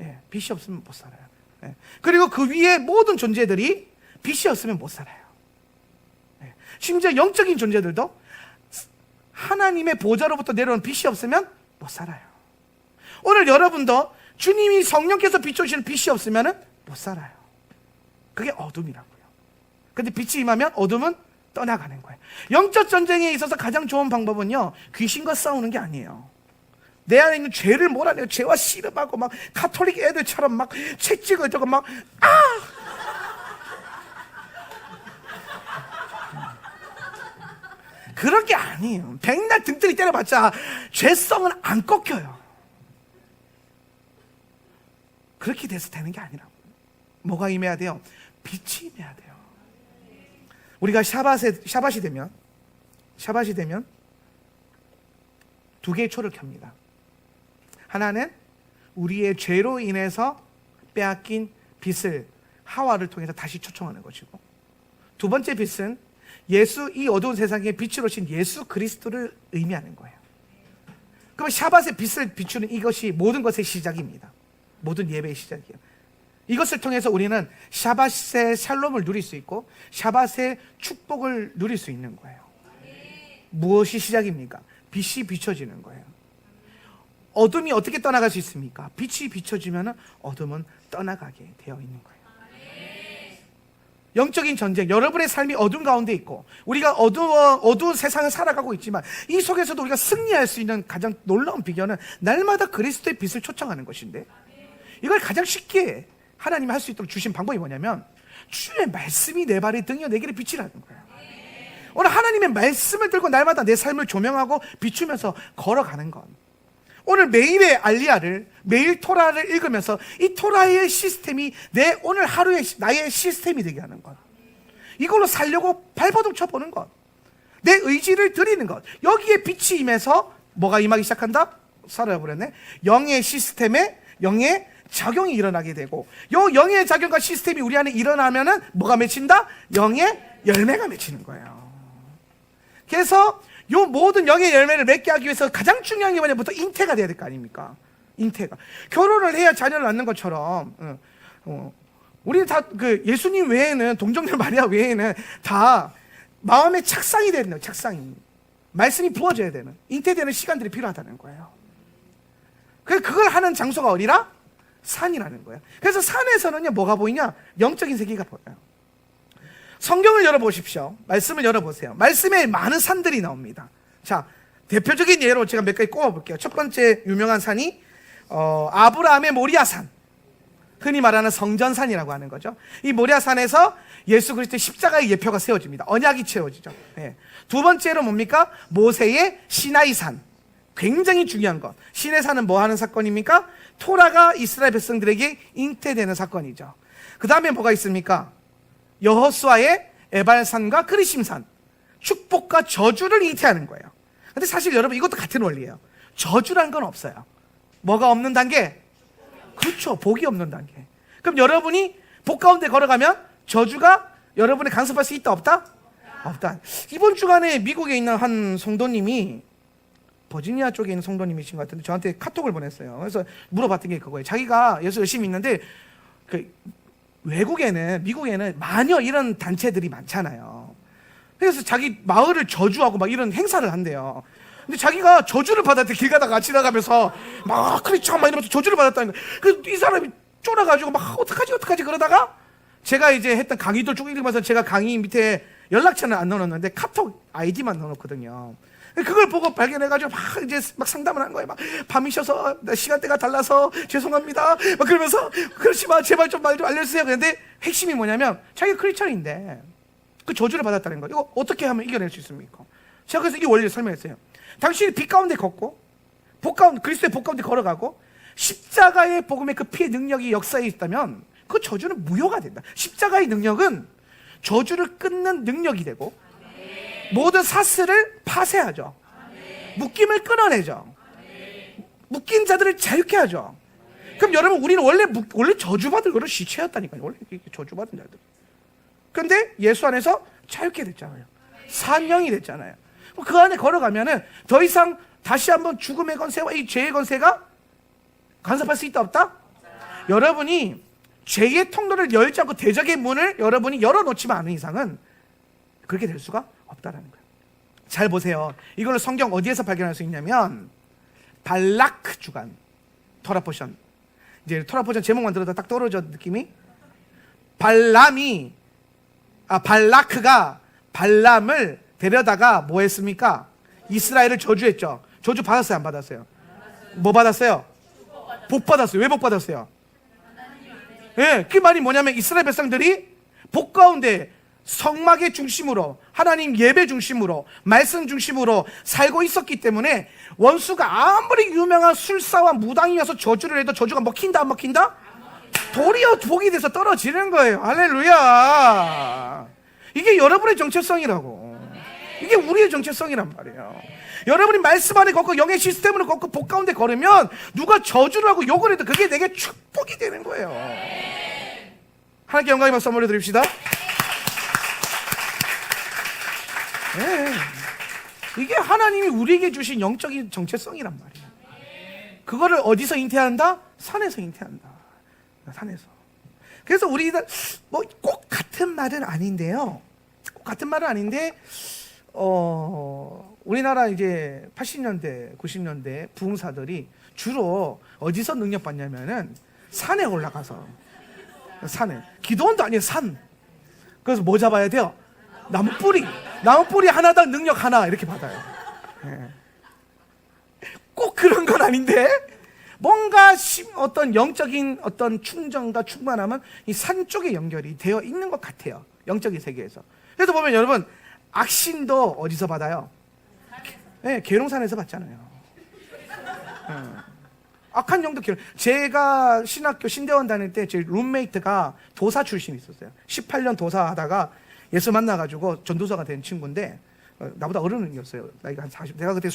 예. 빛이 없으면 못 살아요. 예. 그리고 그 위에 모든 존재들이 빛이 없으면 못 살아요. 예. 심지어 영적인 존재들도 하나님의 보좌로부터 내려오는 빛이 없으면 못 살아요. 오늘 여러분도 주님이 성령께서 비춰주시는 빛이 없으면 못 살아요. 그게 어둠이라고요. 근데 빛이 임하면 어둠은 떠나가는 거예요. 영적 전쟁에 있어서 가장 좋은 방법은요, 귀신과 싸우는 게 아니에요. 내 안에 있는 죄를 몰아내고 죄와 씨름하고 막 가톨릭 애들처럼 막 채찍을 저거 막 그런 게 아니에요. 백날 등등이 때려봤자 죄성은 안 꺾여요. 그렇게 돼서 되는 게 아니라고. 뭐가 임해야 돼요? 빛이 임해야 돼요. 우리가 샤밧이 되면 두 개의 초를 켭니다. 하나는 우리의 죄로 인해서 빼앗긴 빛을 하와를 통해서 다시 초청하는 것이고, 두 번째 빛은 이 어두운 세상에 빛으로 오신 예수 그리스도를 의미하는 거예요. 그럼 샤밧의 빛을 비추는 이것이 모든 것의 시작입니다. 모든 예배의 시작이에요. 이것을 통해서 우리는 샤밧의 샬롬을 누릴 수 있고 샤밧의 축복을 누릴 수 있는 거예요. 무엇이 시작입니까? 빛이 비춰지는 거예요. 어둠이 어떻게 떠나갈 수 있습니까? 빛이 비춰지면 어둠은 떠나가게 되어 있는 거예요. 영적인 전쟁, 여러분의 삶이 어둠 가운데 있고 우리가 어두운 세상을 살아가고 있지만 이 속에서도 우리가 승리할 수 있는 가장 놀라운 비결은 날마다 그리스도의 빛을 초청하는 것인데, 이걸 가장 쉽게 하나님이 할 수 있도록 주신 방법이 뭐냐면 주의 말씀이 내 발의 등이요 내 길의 빛이라는 거예요. 오늘 하나님의 말씀을 들고 날마다 내 삶을 조명하고 비추면서 걸어가는 것. 오늘 매일의 알리야를, 매일 토라를 읽으면서 이 토라의 시스템이 내 오늘 하루의 나의 시스템이 되게 하는 것. 이걸로 살려고 발버둥 쳐보는 것. 내 의지를 드리는 것. 여기에 빛이 임해서 뭐가 임하기 시작한다? 살아버렸네. 영의 시스템에 영의 작용이 일어나게 되고, 요 영의 작용과 시스템이 우리 안에 일어나면은 뭐가 맺힌다? 영의 열매가 맺히는 거예요. 그래서 요 모든 영의 열매를 맺게 하기 위해서 가장 중요한 게 뭐냐면 부터 잉태가 돼야 될 거 아닙니까? 잉태가. 결혼을 해야 자녀를 낳는 것처럼 우리는 다 예수님 외에는, 동정녀 마리아 외에는 다 마음의 착상이 되는 거예요. 착상이. 말씀이 부어져야 되는, 잉태되는 시간들이 필요하다는 거예요. 그래서 그걸 하는 장소가 어디라? 산이라는 거예요. 그래서 산에서는요 뭐가 보이냐? 영적인 세계가 보여요. 성경을 열어보십시오. 말씀을 열어보세요. 말씀에 많은 산들이 나옵니다. 자, 대표적인 예로 제가 몇 가지 꼽아볼게요. 첫 번째 유명한 산이 아브라함의 모리아산, 흔히 말하는 성전산이라고 하는 거죠. 이 모리아산에서 예수 그리스도의 십자가의 예표가 세워집니다. 언약이 채워지죠. 네. 두 번째로 뭡니까? 모세의 시나이산, 굉장히 중요한 것. 시내산은 뭐 하는 사건입니까? 토라가 이스라엘 백성들에게 잉태되는 사건이죠. 그 다음에 뭐가 있습니까? 여호수아의 에발산과 그리심산, 축복과 저주를 잉태하는 거예요. 근데 사실 여러분 이것도 같은 원리예요. 저주란 건 없어요. 뭐가 없는 단계? 그렇죠. 복이 없는 단계. 그럼 여러분이 복 가운데 걸어가면 저주가 여러분의 간섭할 수 있다 없다? 없다. 이번 주간에 미국에 있는 한 성도님이, 버지니아 쪽에 있는 성도님이신 것 같은데 저한테 카톡을 보냈어요. 그래서 물어봤던 게 그거예요. 자기가 예수 열심히 믿는데 외국에는, 미국에는 마녀 이런 단체들이 많잖아요. 그래서 자기 마을을 저주하고 막 이런 행사를 한대요. 근데 자기가 저주를 받았대. 길 가다가 지나가면서 막 크리스찬 막 이러면서 저주를 받았다는 거예요. 그래서 이 사람이 쫄아가지고 막 어떡하지 그러다가 제가 이제 했던 강의들 쭉 읽으면서 제가 강의 밑에 연락처는 안 넣어놓는데 카톡 아이디만 넣어놓거든요. 그걸 보고 발견해가지고 막 이제 막 상담을 한 거예요. 막 밤이셔서 시간대가 달라서 죄송합니다. 막 그러면서 그렇지 마 제발 좀 말 좀 알려주세요. 그런데 핵심이 뭐냐면 자기가 크리스천인데 그 저주를 받았다는 거예요. 이거 어떻게 하면 이겨낼 수 있습니까? 제가 그래서 이 원리를 설명했어요. 당신이 빛 가운데 걷고 그리스도의 복 가운데 걸어가고 십자가의 복음의 그 피의 능력이 역사에 있다면 그 저주는 무효가 된다. 십자가의 능력은 저주를 끊는 능력이 되고 모든 사슬을 파쇄하죠. 묶임을 끊어내죠. 묶인 자들을 자유케 하죠. 그럼 여러분 우리는 원래 저주받을 거를 시체였다니까요. 원래 저주받은 자들. 그런데 예수 안에서 자유케 됐잖아요. 산영이 됐잖아요. 그 안에 걸어가면은 더 이상 다시 한번 죽음의 권세와 이 죄의 권세가 간섭할 수 있다 없다? 여러분이 죄의 통로를 열지 않고 대적의 문을 여러분이 열어놓지만 않은 이상은 그렇게 될 수가 없다라는 거예요. 잘 보세요. 이걸 성경 어디에서 발견할 수 있냐면 발라크 주간 토라포션. 이제 토라포션 제목만 들어도 딱 떨어져 느낌이. 발라크가 발람을 데려다가 뭐 했습니까? 이스라엘을 저주했죠. 저주 받았어요 안 받았어요? 뭐 받았어요? 복 받았어요. 왜 복 받았어요? 예, 그 말이 뭐냐면 이스라엘 백성들이 복 가운데 성막의 중심으로 하나님 예배 중심으로 말씀 중심으로 살고 있었기 때문에 원수가 아무리 유명한 술사와 무당이어서 저주를 해도 저주가 먹힌다 안 먹힌다? 도리어 복이 돼서 떨어지는 거예요. 할렐루야. 이게 여러분의 정체성이라고. 이게 우리의 정체성이란 말이에요. 여러분이 말씀 안에 걷고 영의 시스템으로 걷고 복 가운데 걸으면 누가 저주를 하고 욕을 해도 그게 내게 축복이 되는 거예요. 하나님께 영광의 박수 한번 올려드립시다. 네. 이게 하나님이 우리에게 주신 영적인 정체성이란 말이에요. 그거를 어디서 잉태한다? 산에서 잉태한다. 산에서. 그래서 우리가 뭐 꼭 같은 말은 아닌데요. 꼭 같은 말은 아닌데 우리나라 이제 80년대, 90년대 부흥사들이 주로 어디서 능력 받냐면은 산에 올라가서 산에 기도원도 아니에요 산. 그래서 뭐 잡아야 돼요? 나무 뿌리 하나당 능력 하나 이렇게 받아요. 네. 꼭 그런 건 아닌데 뭔가 어떤 영적인 어떤 충전과 충만함은 이 산 쪽에 연결이 되어 있는 것 같아요. 영적인 세계에서. 그래서 보면 여러분 악신도 어디서 받아요? 네, 계룡산에서 받잖아요. 네. 악한 영도 제가 신학교 신대원 다닐 때 제 룸메이트가 도사 출신이 있었어요. 18년 도사 하다가 예수 만나가지고 전도사가 된 친구인데 나보다 어른이었어요. 나이가 한 40. 내가 그때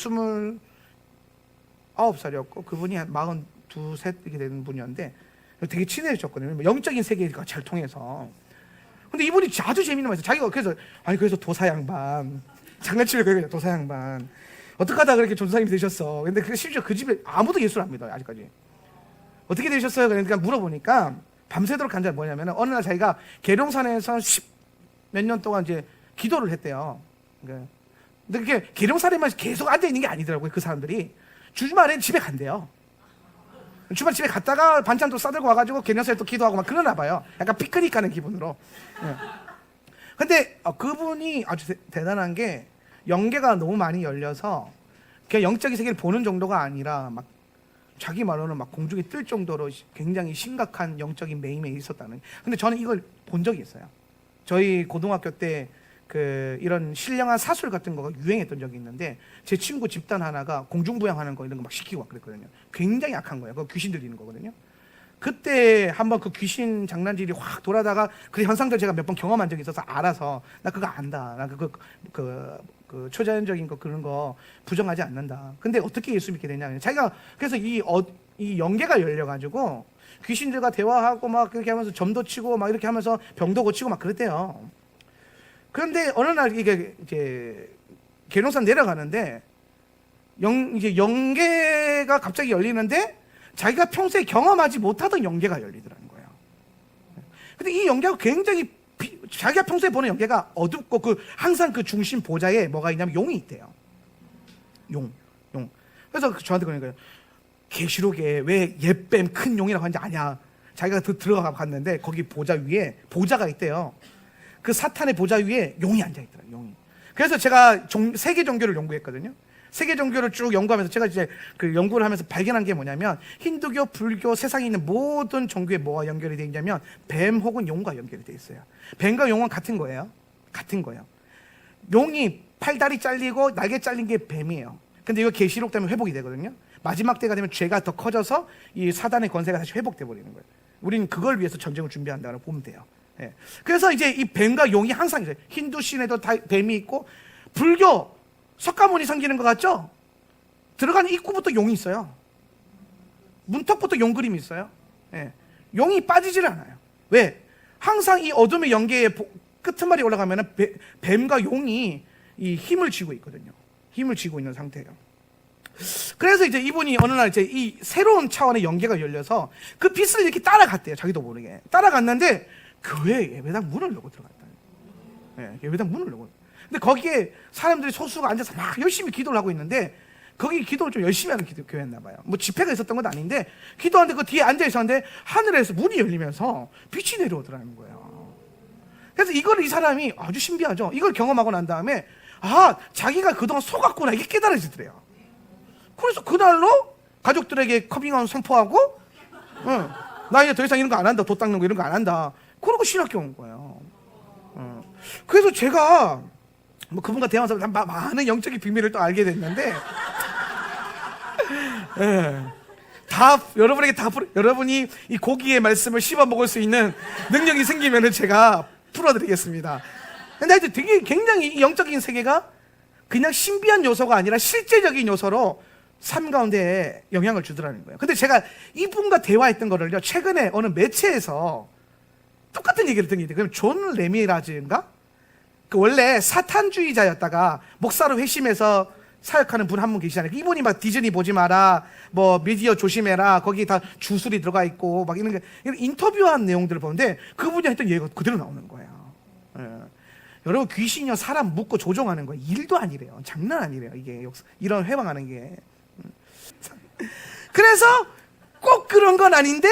29살이었고 그분이 한 42, 3 이렇게 되는 분이었는데 되게 친해졌거든요. 영적인 세계가 잘 통해서. 근데 이분이 아주 재밌는 말이었어요. 자기가 그래서 도사 양반 장난치면 그거예요. 도사 양반 어떻게 하다 그렇게 전도사님이 되셨어. 근데 실제로 그 집에 아무도 예수를 안 믿어요 아직까지. 어떻게 되셨어요? 그러니까 물어보니까 밤새도록 간 게 뭐냐면 어느 날 자기가 계룡산에서 10 몇 년 동안 이제 기도를 했대요. 근데 그게 계룡산에만 계속 앉아 있는 게 아니더라고요. 그 사람들이 주말엔 집에 간대요. 주말 집에 갔다가 반찬도 싸들고 와가지고 계룡산에 또 기도하고 막 그러나 봐요. 약간 피크닉 가는 기분으로. 네. 근데 그분이 아주 대단한 게 영계가 너무 많이 열려서 그냥 영적인 세계를 보는 정도가 아니라 막 자기 말로는 막 공중에 뜰 정도로 굉장히 심각한 영적인 매임에 있었다는. 근데 저는 이걸 본 적이 있어요. 저희 고등학교 때 이런 신령한 사술 같은 거가 유행했던 적이 있는데 제 친구 집단 하나가 공중부양하는 거 이런 거 막 시키고 막 그랬거든요. 굉장히 악한 거예요. 그거 귀신 들리는 거거든요. 그때 한번 그 귀신 장난질이 확 돌아다가 그 현상들 제가 몇 번 경험한 적이 있어서 알아서 나 그거 안다. 나 그 초자연적인 거 그런 거 부정하지 않는다. 근데 어떻게 예수 믿게 되냐? 자기가 그래서 이 영계가 열려가지고 귀신들과 대화하고 막 그렇게 하면서 점도 치고 막 이렇게 하면서 병도 고치고 막 그랬대요. 그런데 어느 날 이게 이제 계룡산 내려가는데 이제 영계가 갑자기 열리는데 자기가 평소에 경험하지 못하던 영계가 열리더라는 거예요. 근데 이 영계가 굉장히 자기가 평소에 보는 영계가 어둡고 항상 그 중심 보좌에 뭐가 있냐면 용이 있대요. 용. 그래서 저한테 그러는 거예요. 계시록에 왜 옛뱀 큰 용이라고 하는지 아냐? 자기가 들어가 봤는데 거기 보좌 위에 보좌가 있대요. 그 사탄의 보좌 위에 용이 앉아있더라고요. 용이. 그래서 제가 세계 종교를 연구했거든요. 세계 종교를 쭉 연구하면서 제가 이제 그 연구를 하면서 발견한 게 뭐냐면, 힌두교, 불교, 세상에 있는 모든 종교에 뭐가 연결이 되어 있냐면 뱀 혹은 용과 연결이 되어 있어요. 뱀과 용은 같은 거예요. 같은 거예요. 용이 팔다리 잘리고 날개 잘린 게 뱀이에요. 근데 이거 계시록 때문에 회복이 되거든요. 마지막 때가 되면 죄가 더 커져서 이 사단의 권세가 다시 회복돼 버리는 거예요. 우리는 그걸 위해서 전쟁을 준비한다고 보면 돼요. 예. 그래서 이제 이 뱀과 용이 항상 있어요. 힌두 신에도 다 뱀이 있고, 불교 석가모니 섬기는 것 같죠? 들어가는 입구부터 용이 있어요. 문턱부터 용 그림이 있어요. 예. 용이 빠지질 않아요. 왜? 항상 이 어둠의 영계의 끄트머리 올라가면 뱀과 용이 이 힘을 쥐고 있거든요. 힘을 쥐고 있는 상태예요. 그래서 이제 이분이 어느 날 이제 이 새로운 차원의 연계가 열려서 그 빛을 이렇게 따라갔대요. 자기도 모르게 따라갔는데 교회 예배당 문을 열고 들어갔다. 예, 예배당 문을 열고. 근데 거기에 사람들이 소수가 앉아서 막 열심히 기도를 하고 있는데, 거기 기도를 좀 열심히 하는 교회였나 봐요. 뭐 집회가 있었던 건 아닌데 기도하는데 그 뒤에 앉아 있었는데 하늘에서 문이 열리면서 빛이 내려오더라는 거예요. 그래서 이걸 이 사람이 아주 신비하죠. 이걸 경험하고 난 다음에 자기가 그동안 속았구나, 이게 깨달아지더래요. 그래서 그날로 가족들에게 커밍아웃 선포하고, 나 이제 더 이상 이런 거 안 한다, 도 닦는 거 이런 거 안 한다, 그러고 신학교 온 거예요. 그래서 제가 뭐 그분과 대화하면서 많은 영적인 비밀을 또 알게 됐는데, 예, 여러분이 이 고기의 말씀을 씹어 먹을 수 있는 능력이 생기면은 제가 풀어드리겠습니다. 근데 하여튼 되게 굉장히 이 영적인 세계가 그냥 신비한 요소가 아니라 실제적인 요소로 삶 가운데 영향을 주더라는 거예요. 근데 제가 이분과 대화했던 거를요, 최근에 어느 매체에서 똑같은 얘기를 듣는 게 있어요. 존 레미라즈인가? 그 원래 사탄주의자였다가 목사로 회심해서 사역하는 분 한 분 계시잖아요. 이분이 막 디즈니 보지 마라, 뭐 미디어 조심해라, 거기 다 주술이 들어가 있고 막 이런 인터뷰한 내용들을 보는데 그분이 했던 얘기가 그대로 나오는 거예요. 예. 여러분, 귀신이요 사람 묶고 조종하는 거 일도 아니래요. 장난 아니래요. 이게 이런 회방하는 게. 그래서 꼭 그런 건 아닌데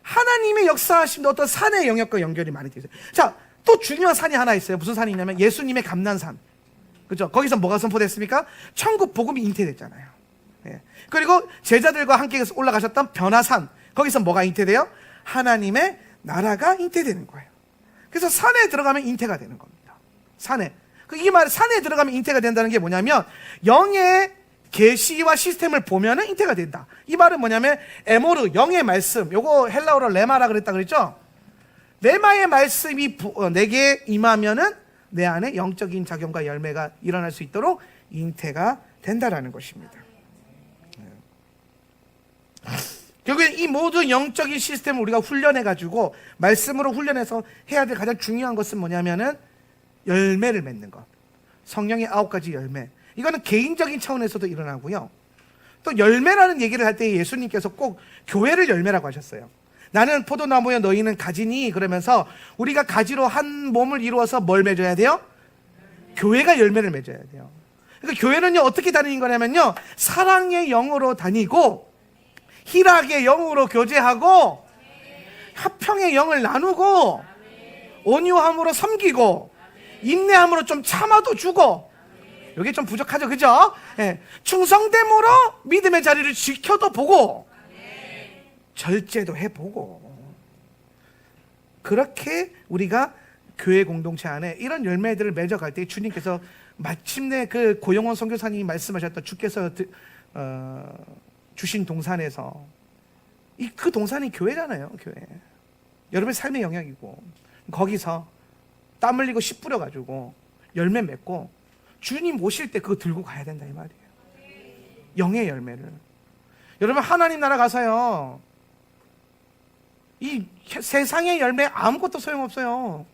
하나님의 역사하심도 어떤 산의 영역과 연결이 많이 되어 있어요. 자, 또 중요한 산이 하나 있어요. 무슨 산이 있냐면 예수님의 감난산. 그죠? 거기서 뭐가 선포됐습니까? 천국 복음이 잉태됐잖아요. 예. 그리고 제자들과 함께 올라가셨던 변화산. 거기서 뭐가 잉태돼요? 하나님의 나라가 잉태되는 거예요. 그래서 산에 들어가면 잉태가 되는 겁니다. 산에. 이 말, 산에 들어가면 잉태가 된다는 게 뭐냐면 영의 계시와 시스템을 보면은 잉태가 된다. 이 말은 뭐냐면 에모르, 영의 말씀. 요거 헬라어로 레마라 그랬다 그랬죠? 레마의 말씀이 내게 임하면은 내 안에 영적인 작용과 열매가 일어날 수 있도록 잉태가 된다라는 것입니다. 결국엔 이 모든 영적인 시스템을 우리가 훈련해가지고 말씀으로 훈련해서 해야 될 가장 중요한 것은 뭐냐면은 열매를 맺는 것. 성령의 9가지 열매. 이거는 개인적인 차원에서도 일어나고요. 또 열매라는 얘기를 할 때 예수님께서 꼭 교회를 열매라고 하셨어요. 나는 포도나무여 너희는 가지니, 그러면서 우리가 가지로 한 몸을 이루어서 뭘 맺어야 돼요? 교회가 열매를 맺어야 돼요. 그러니까 교회는요 어떻게 다니는 거냐면요, 사랑의 영으로 다니고 희락의 영으로 교제하고 화평의 영을 나누고 온유함으로 섬기고 인내함으로 좀 참아도 주고, 이게 좀 부족하죠, 그죠? 예. 충성됨으로 믿음의 자리를 지켜도 보고 절제도 해보고, 그렇게 우리가 교회 공동체 안에 이런 열매들을 맺어갈 때 주님께서 마침내 그 고영원 선교사님이 말씀하셨던 주께서 주신 동산에서 그 동산이 교회잖아요. 교회. 여러분의 삶의 영역이고, 거기서 땀 흘리고 씨 뿌려가지고 열매 맺고 주님 오실 때 그거 들고 가야 된다 이 말이에요. 영의 열매를. 여러분, 하나님 나라 가서요 이 세상의 열매 아무것도 소용없어요.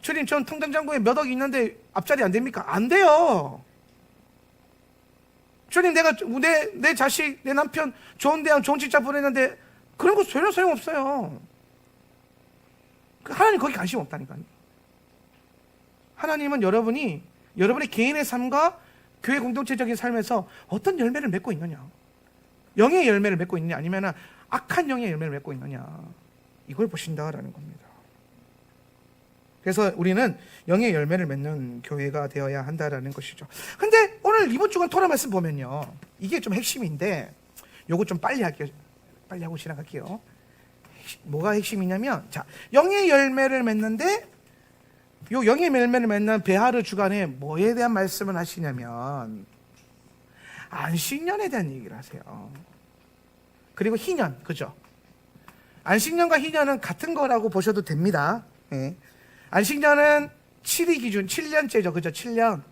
주님, 전 통장잔고에 몇 억 있는데 앞자리 안 됩니까? 안 돼요. 주님, 내가 내 자식, 내 남편 좋은 대학 좋은 직장 보냈는데 그런 거 전혀 소용없어요. 하나님 거기 관심 없다니까요. 하나님은 여러분의 개인의 삶과 교회 공동체적인 삶에서 어떤 열매를 맺고 있느냐, 영의 열매를 맺고 있느냐, 아니면 악한 영의 열매를 맺고 있느냐, 이걸 보신다라는 겁니다. 그래서 우리는 영의 열매를 맺는 교회가 되어야 한다라는 것이죠. 근데 오늘 이번 주간 토라 말씀 보면요, 이게 좀 핵심인데 요거 좀 빨리 할게요. 빨리 하고 지나갈게요. 뭐가 핵심이냐면, 자, 영의 열매를 맺는데 요 영의 열매를 맺는 베하르 주간에 뭐에 대한 말씀을 하시냐면 안식년에 대한 얘기를 하세요. 그리고 희년, 그죠? 안식년과 희년은 같은 거라고 보셔도 됩니다. 예. 안식년은 7일 기준 7년째죠, 그죠? 7년.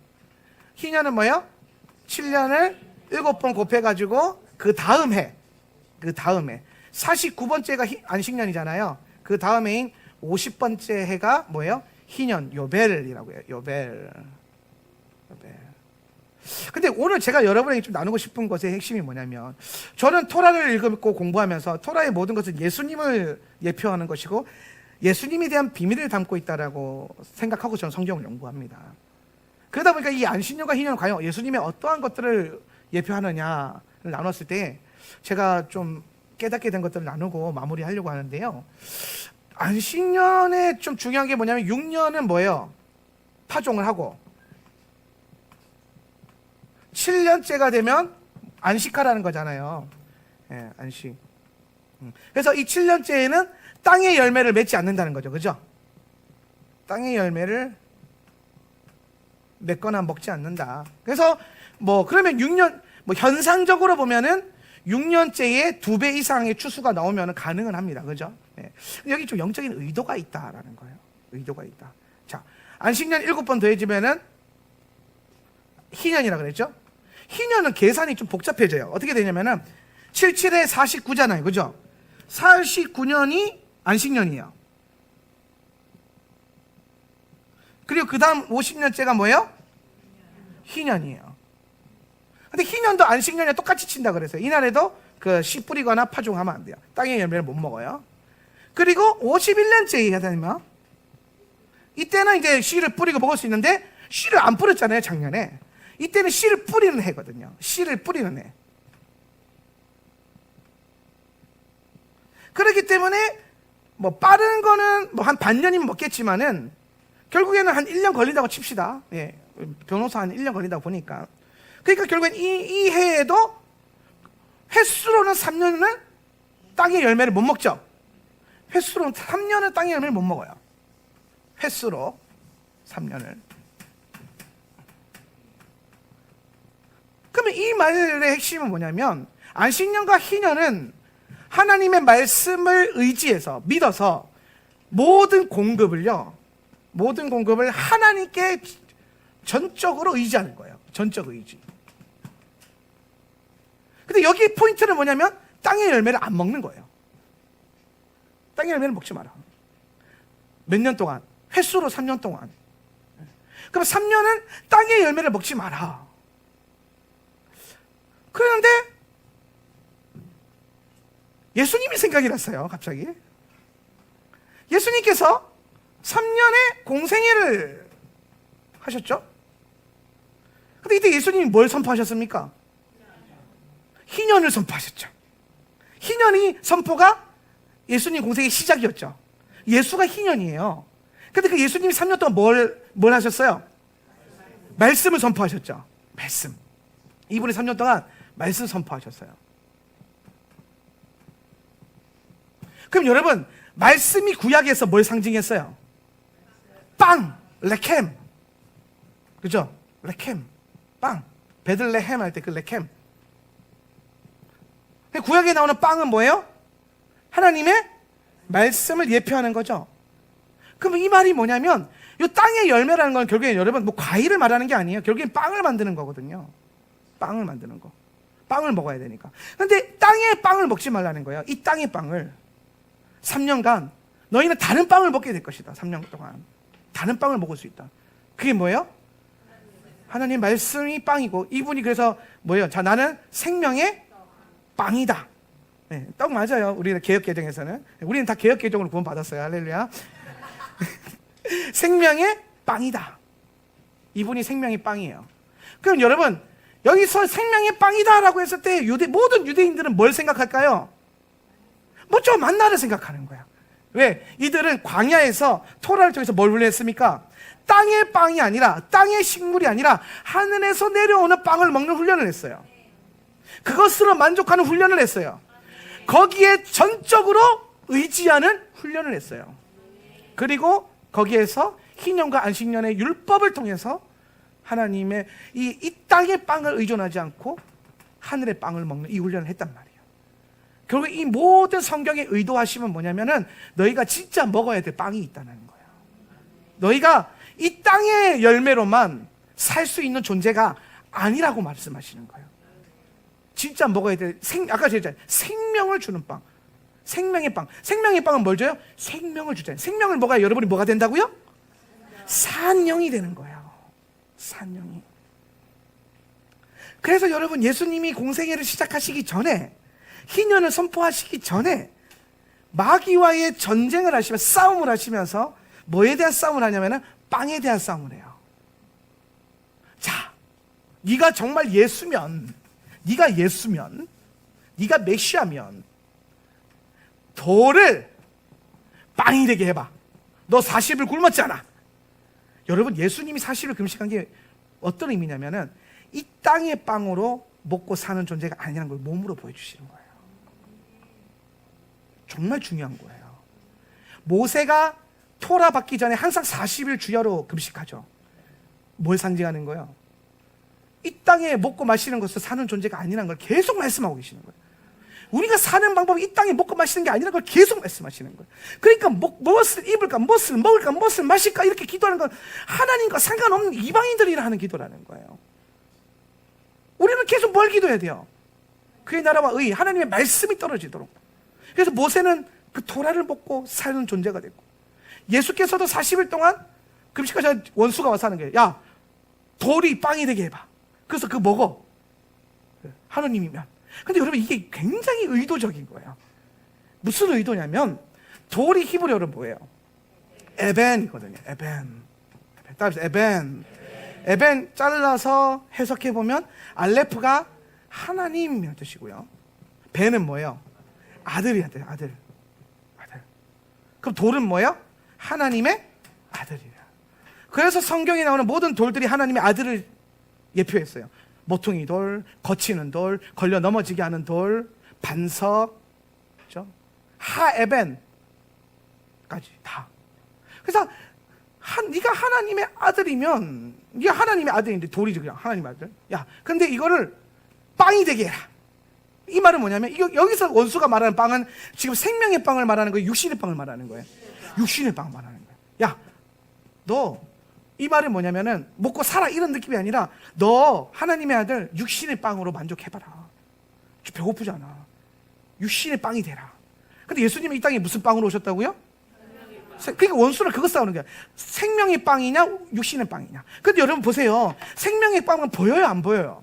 희년은 뭐예요? 7년을 7번 곱해가지고 그 다음 해 49번째가 안식년이잖아요. 그 다음 해인 50번째 해가 뭐예요? 희년, 요벨이라고 해요. 요벨. 근데 오늘 제가 여러분에게 좀 나누고 싶은 것의 핵심이 뭐냐면, 저는 토라를 읽고 공부하면서 토라의 모든 것은 예수님을 예표하는 것이고 예수님에 대한 비밀을 담고 있다라고 생각하고 저는 성경을 연구합니다. 그러다 보니까 이 안식년과 희년은 과연 예수님의 어떠한 것들을 예표하느냐를 나눴을 때 제가 좀 깨닫게 된 것들을 나누고 마무리하려고 하는데요. 안식년에 좀 중요한 게 뭐냐면 6년은 뭐예요? 파종을 하고 7년째가 되면 안식하라는 거잖아요. 예, 안식. 그래서 이 7년째에는 땅의 열매를 맺지 않는다는 거죠. 그죠? 땅의 열매를 맺거나 먹지 않는다. 그래서 그러면 6년, 현상적으로 보면은 6년째에 2배 이상의 추수가 나오면 가능은 합니다. 그죠? 예. 여기 좀 영적인 의도가 있다라는 거예요. 의도가 있다. 자, 안식년 7번 더해지면은 희년이라 그랬죠? 희년은 계산이 좀 복잡해져요. 어떻게 되냐면은 77에 49잖아요. 그죠? 49년이 안식년이에요. 그리고 그 다음 50년째가 뭐예요? 희년이에요. 근데 희년도 안식년에 똑같이 친다 그랬어요. 이날에도 씨 뿌리거나 파종하면 안 돼요. 땅의 열매를 못 먹어요. 그리고 51년째에 해야 되면 이때는 이제 씨를 뿌리고 먹을 수 있는데 씨를 안 뿌렸잖아요, 작년에. 이때는 씨를 뿌리는 해거든요. 씨를 뿌리는 해. 그렇기 때문에 빠른 거는 한 반년이면 먹겠지만은 결국에는 한 1년 걸린다고 칩시다. 예. 변호사 한 1년 걸린다고 보니까. 그러니까 결국엔 이 해에도 횟수로는 3년은 땅의 열매를 못 먹죠. 횟수로는 3년은 땅의 열매를 못 먹어요. 횟수로 3년을. 그러면 이 말의 핵심은 뭐냐면 안식년과 희년은 하나님의 말씀을 의지해서 믿어서 모든 공급을 하나님께 전적으로 의지하는 거예요. 전적 의지. 근데 여기 포인트는 뭐냐면 땅의 열매를 안 먹는 거예요. 땅의 열매를 먹지 마라. 몇 년 동안? 횟수로 3년 동안. 그럼 3년은 땅의 열매를 먹지 마라. 그런데 예수님이 생각이 났어요. 갑자기 예수님께서 3년의 공생애를 하셨죠. 근데 이때 예수님이 뭘 선포하셨습니까? 희년을 선포하셨죠. 희년이 선포가 예수님 공생의 시작이었죠. 예수가 희년이에요. 근데 그 예수님이 3년 동안 뭘 하셨어요? 말씀을 선포하셨죠. 말씀. 이분이 3년 동안 말씀 선포하셨어요. 그럼 여러분, 말씀이 구약에서 뭘 상징했어요? 빵, 레켐. 그죠? 레켐, 빵. 베들레헴 할 때 그 레켐. 구약에 나오는 빵은 뭐예요? 하나님의 말씀을 예표하는 거죠. 그럼 이 말이 뭐냐면 이 땅의 열매라는 건 결국에 여러분 과일을 말하는 게 아니에요. 결국엔 빵을 만드는 거거든요. 빵을 만드는 거. 빵을 먹어야 되니까. 근데 땅의 빵을 먹지 말라는 거예요. 이 땅의 빵을 3년간 너희는 다른 빵을 먹게 될 것이다. 3년 동안 다른 빵을 먹을 수 있다. 그게 뭐예요? 하나님 말씀이 빵이고, 이분이 그래서 뭐예요? 자, 나는 생명의 빵이다. 네, 딱 맞아요. 우리는 개혁개정에서는. 우리는 다 개혁개정으로 구원받았어요. 할렐루야. 생명의 빵이다. 이분이 생명의 빵이에요. 그럼 여러분, 여기서 생명의 빵이다라고 했을 때 모든 유대인들은 뭘 생각할까요? 저 만나를 생각하는 거야. 왜? 이들은 광야에서 토라를 통해서 뭘 훈련했습니까? 땅의 빵이 아니라, 땅의 식물이 아니라 하늘에서 내려오는 빵을 먹는 훈련을 했어요. 그것으로 만족하는 훈련을 했어요. 거기에 전적으로 의지하는 훈련을 했어요. 그리고 거기에서 희년과 안식년의 율법을 통해서 하나님의 이 땅의 빵을 의존하지 않고 하늘의 빵을 먹는 이 훈련을 했단 말이에요. 결국 이 모든 성경의 의도하심은 뭐냐면은 너희가 진짜 먹어야 될 빵이 있다는 거예요. 너희가 이 땅의 열매로만 살 수 있는 존재가 아니라고 말씀하시는 거예요. 진짜 먹어야 될 아까 제가 생명을 주는 빵, 생명의 빵. 생명의 빵은 뭘 줘요? 생명을 주잖아요. 생명을 먹어야 여러분이 뭐가 된다고요? 산영이 되는 거예요. 산영이. 그래서 여러분, 예수님이 공생애를 시작하시기 전에, 희년을 선포하시기 전에 마귀와의 전쟁을 하시면서, 싸움을 하시면서 뭐에 대한 싸움을 하냐면은 빵에 대한 싸움을 해요. 자, 네가 정말 예수면, 네가 예수면, 네가 메시아면 돌을 빵이 되게 해봐. 너 40일 굶었잖아. 여러분, 예수님이 40일 금식한 게 어떤 의미냐면은 이 땅의 빵으로 먹고 사는 존재가 아니라는 걸 몸으로 보여주시는 거예요. 정말 중요한 거예요. 모세가 토라 받기 전에 항상 40일 주야로 금식하죠. 뭘 상징하는 거예요? 이 땅에 먹고 마시는 것을 사는 존재가 아니라는 걸 계속 말씀하고 계시는 거예요. 우리가 사는 방법이 이 땅에 먹고 마시는 게 아니라는 걸 계속 말씀하시는 거예요. 그러니까 무엇을 입을까, 무엇을 먹을까, 무엇을 마실까 이렇게 기도하는 건 하나님과 상관없는 이방인들이라 하는 기도라는 거예요. 우리는 계속 뭘 기도해야 돼요? 그의 나라와 의, 하나님의 말씀이 떨어지도록. 그래서 모세는 그 토라를 먹고 사는 존재가 됐고, 예수께서도 40일 동안 금식하자 원수가 와서 하는 거예요. 야, 돌이 빵이 되게 해봐. 그래서 그거 먹어. 하나님이면. 근데 여러분, 이게 굉장히 의도적인 거예요. 무슨 의도냐면 돌이 히브리어로 뭐예요? 에벤이거든요. 에벤. 따라서 에벤. 에벤 잘라서 해석해 보면 알레프가 하나님이라는 뜻이고요. 벤은 뭐예요? 아들이란 뜻이에요. 아들. 그럼 돌은 뭐예요? 하나님의 아들이라. 그래서 성경에 나오는 모든 돌들이 하나님의 아들을 예표했어요. 모퉁이 돌, 거치는 돌, 걸려 넘어지게 하는 돌, 반석, 그렇죠? 하에벤까지 다. 그래서 네가 하나님의 아들이면, 네가 하나님의 아들인데 돌이지 그냥 하나님의 아들. 야, 근데 이거를 빵이 되게 해라. 이 말은 뭐냐면, 여기서 원수가 말하는 빵은 지금 생명의 빵을 말하는 거예요, 육신의 빵을 말하는 거예요. 육신의 빵을 말하는 거예요. 야, 너 이 말은 뭐냐면은 먹고 살아 이런 느낌이 아니라 너 하나님의 아들 육신의 빵으로 만족해봐라. 배고프잖아. 육신의 빵이 되라. 근데 예수님이 이 땅에 무슨 빵으로 오셨다고요? 그러니까 원수는 그거 싸우는 거야. 생명의 빵이냐 육신의 빵이냐. 근데 여러분 보세요. 생명의 빵은 보여요 안 보여요?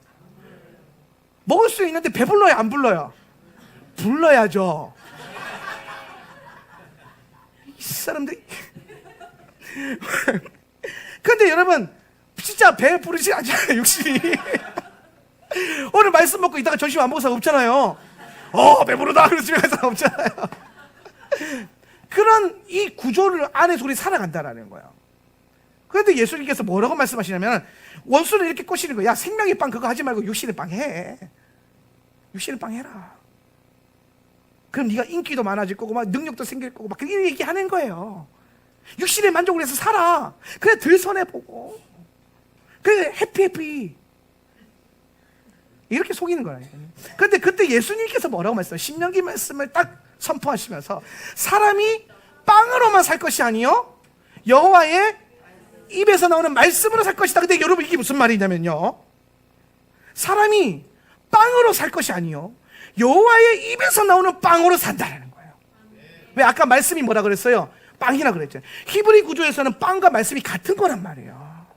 먹을 수 있는데 배불러요 안 불러요? 불러야죠. 이 사람들. 근데 여러분 진짜 배 부르지 않잖아요. 육신이. 오늘 말씀 먹고 이따가 점심 안 먹을 사람 없잖아요. 배부르다 그래서 집에 갈 사람 없잖아요. 그런 이 구조를 안에서 우리 살아간다라는 거예요. 그런데 예수님께서 뭐라고 말씀하시냐면 원수는 이렇게 꼬시는 거야. 야, 생명의 빵 그거 하지 말고 육신의 빵 해. 육신의 빵 해라. 그럼 네가 인기도 많아질 거고 막 능력도 생길 거고 막 그렇게 얘기하는 거예요. 육신의 만족을 해서 살아. 그래 덜 손해보고 그래 해피 이렇게 속이는 거라니까요. 그런데 그때 예수님께서 뭐라고 말씀하세요? 신명기 말씀을 딱 선포하시면서 사람이 빵으로만 살 것이 아니요 여호와의 입에서 나오는 말씀으로 살 것이다. 근데 여러분 이게 무슨 말이냐면요, 사람이 빵으로 살 것이 아니요 여호와의 입에서 나오는 빵으로 산다라는 거예요. 왜 아까 말씀이 뭐라 그랬어요? 빵이라 그랬죠. 히브리 구조에서는 빵과 말씀이 같은 거란 말이에요.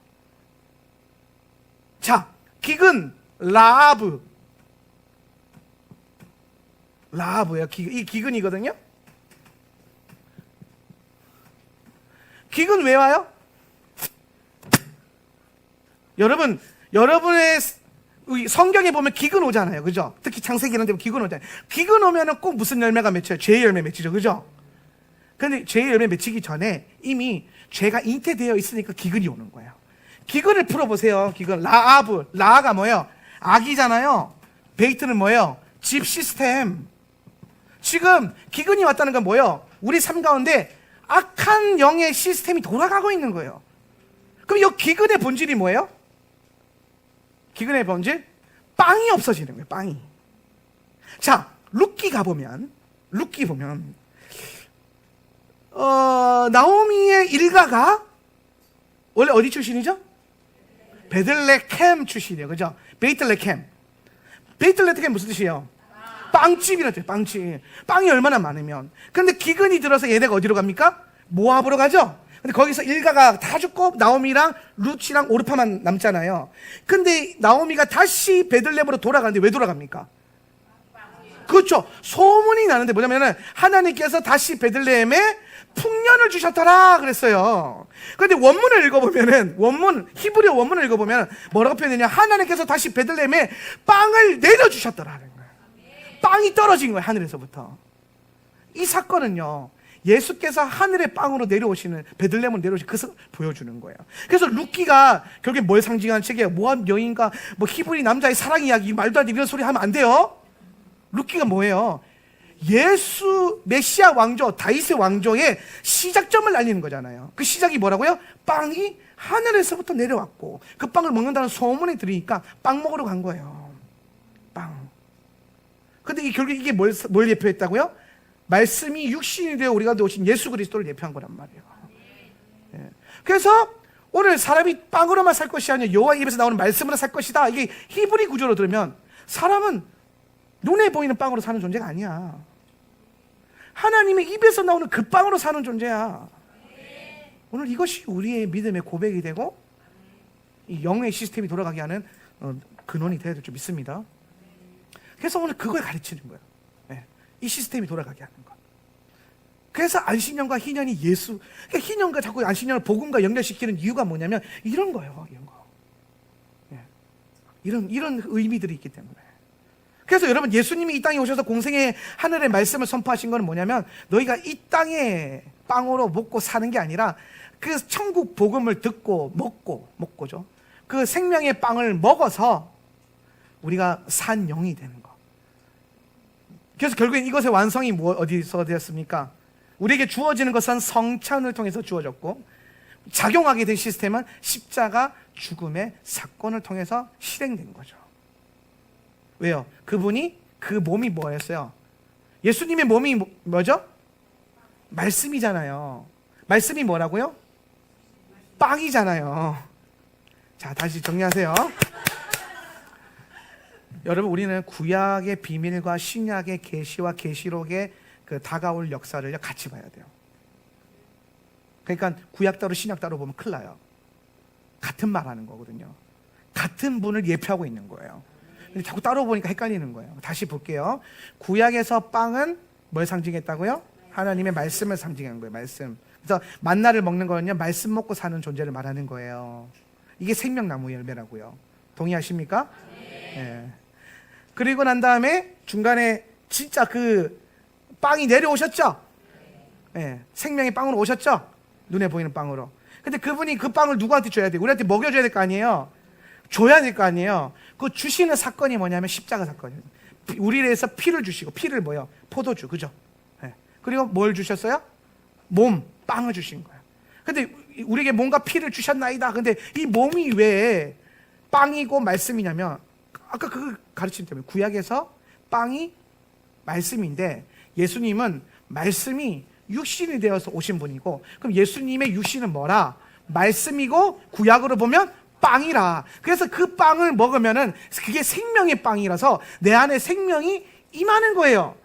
자, 기근 라하브예요. 이 기근이거든요. 기근 왜 와요? 여러분의 성경에 보면 기근 오잖아요, 그죠? 특히 창세기 이런 데 보면 기근 오잖아요. 기근 오면은 꼭 무슨 열매가 맺혀요? 죄의 열매 맺히죠, 그죠? 근데 죄의 열매 맺히기 전에 이미 죄가 잉태되어 있으니까 기근이 오는 거예요. 기근을 풀어보세요. 기근. 라아가 뭐예요? 악이잖아요. 베이트는 뭐예요? 집 시스템. 지금 기근이 왔다는 건 뭐예요? 우리 삶 가운데 악한 영의 시스템이 돌아가고 있는 거예요. 그럼 이 기근의 본질이 뭐예요? 기근의 본질? 빵이 없어지는 거예요. 빵이. 자, 룻기 보면 나오미의 일가가 원래 어디 출신이죠? 베들레헴 출신이에요. 그죠? 베이틀레헴 무슨 뜻이에요? 빵집이라는 뜻이에요. 빵집. 빵이 얼마나 많으면. 그런데 기근이 들어서 얘네가 어디로 갑니까? 모압으로 가죠? 근데 거기서 일가가 다 죽고 나오미랑 룻이랑 오르파만 남잖아요. 근데 나오미가 다시 베들레헴으로 돌아가는데 왜 돌아갑니까? 그렇죠. 소문이 나는데 뭐냐면은 하나님께서 다시 베들레헴에 풍년을 주셨더라 그랬어요. 그런데 원문을 읽어보면은 히브리어 원문을 읽어보면 뭐라고 표현되냐? 하나님께서 다시 베들레헴에 빵을 내려주셨더라는 거예요. 빵이 떨어진 거예요. 하늘에서부터. 이 사건은요, 예수께서 하늘의 빵으로 내려오시는, 베들레헴으로 내려오시는 그것을 보여주는 거예요. 그래서 룻기가 결국에 뭘 상징하는 책이에요? 모압 여인과 뭐 히브리 남자의 사랑 이야기, 말도 안 되는 이런 소리 하면 안 돼요. 룻기가 뭐예요? 예수 메시아 왕조, 다윗의 왕조의 시작점을 알리는 거잖아요. 그 시작이 뭐라고요? 빵이 하늘에서부터 내려왔고 그 빵을 먹는다는 소문이 들으니까 빵 먹으러 간 거예요. 빵. 근데 결국 이게 뭘 예표했다고요? 말씀이 육신이 되어 우리 가운데 오신 예수 그리스도를 예표한 거란 말이에요. 예. 그래서 오늘 사람이 빵으로만 살 것이 아니라 여호와 입에서 나오는 말씀으로 살 것이다. 이게 히브리 구조로 들으면 사람은 눈에 보이는 빵으로 사는 존재가 아니야. 하나님의 입에서 나오는 그 빵으로 사는 존재야. 오늘 이것이 우리의 믿음의 고백이 되고 이 영의 시스템이 돌아가게 하는 근원이 되어야 될 줄 믿습니다. 그래서 오늘 그걸 가르치는 거예요. 네. 이 시스템이 돌아가게 하는 것. 그래서 안식년과 희년이 예수, 그러니까 희년과 자꾸 안식년을 복음과 연결시키는 이유가 뭐냐면 이런 거예요. 이런 거. 네. 이런 의미들이 있기 때문에. 그래서 여러분, 예수님이 이 땅에 오셔서 공생의 하늘의 말씀을 선포하신 건 뭐냐면 너희가 이 땅에 빵으로 먹고 사는 게 아니라 그 천국 복음을 듣고 먹고죠. 그 생명의 빵을 먹어서 우리가 산 영이 되는 거. 그래서 결국엔 이것의 완성이 어디서 되었습니까? 우리에게 주어지는 것은 성찬을 통해서 주어졌고 작용하게 된 시스템은 십자가 죽음의 사건을 통해서 실행된 거죠. 왜요? 그분이 그 몸이 뭐였어요? 예수님의 몸이 뭐죠? 말씀이잖아요. 말씀이 뭐라고요? 빵이잖아요. 자, 다시 정리하세요. 여러분, 우리는 구약의 비밀과 신약의 계시와 계시록의 그 다가올 역사를 같이 봐야 돼요. 그러니까 구약 따로 신약 따로 보면 큰일 나요. 같은 말 하는 거거든요. 같은 분을 예표하고 있는 거예요. 근데 자꾸 따로 보니까 헷갈리는 거예요. 다시 볼게요. 구약에서 빵은 뭘 상징했다고요? 하나님의 말씀을 상징하는 거예요. 말씀. 그래서 만나를 먹는 거는요, 말씀 먹고 사는 존재를 말하는 거예요. 이게 생명나무 열매라고요. 동의하십니까? 네. 그리고 난 다음에 중간에 진짜 그 빵이 내려오셨죠? 네. 생명의 빵으로 오셨죠? 눈에 보이는 빵으로. 근데 그분이 그 빵을 누구한테 줘야 돼요? 우리한테 먹여줘야 될 거 아니에요? 줘야 될 거 아니에요? 그 주시는 사건이 뭐냐면 십자가 사건이에요. 우리를 위해서 피를 주시고, 피를 뭐예요? 포도주, 그죠? 네. 그리고 뭘 주셨어요? 빵을 주신 거예요. 근데 우리에게 몸과 피를 주셨나이다. 근데 이 몸이 왜 빵이고 말씀이냐면, 아까 그걸 가르친 때문에 구약에서 빵이 말씀인데 예수님은 말씀이 육신이 되어서 오신 분이고, 그럼 예수님의 육신은 뭐라? 말씀이고 구약으로 보면 빵이라. 그래서 그 빵을 먹으면은 그게 생명의 빵이라서 내 안에 생명이 임하는 거예요.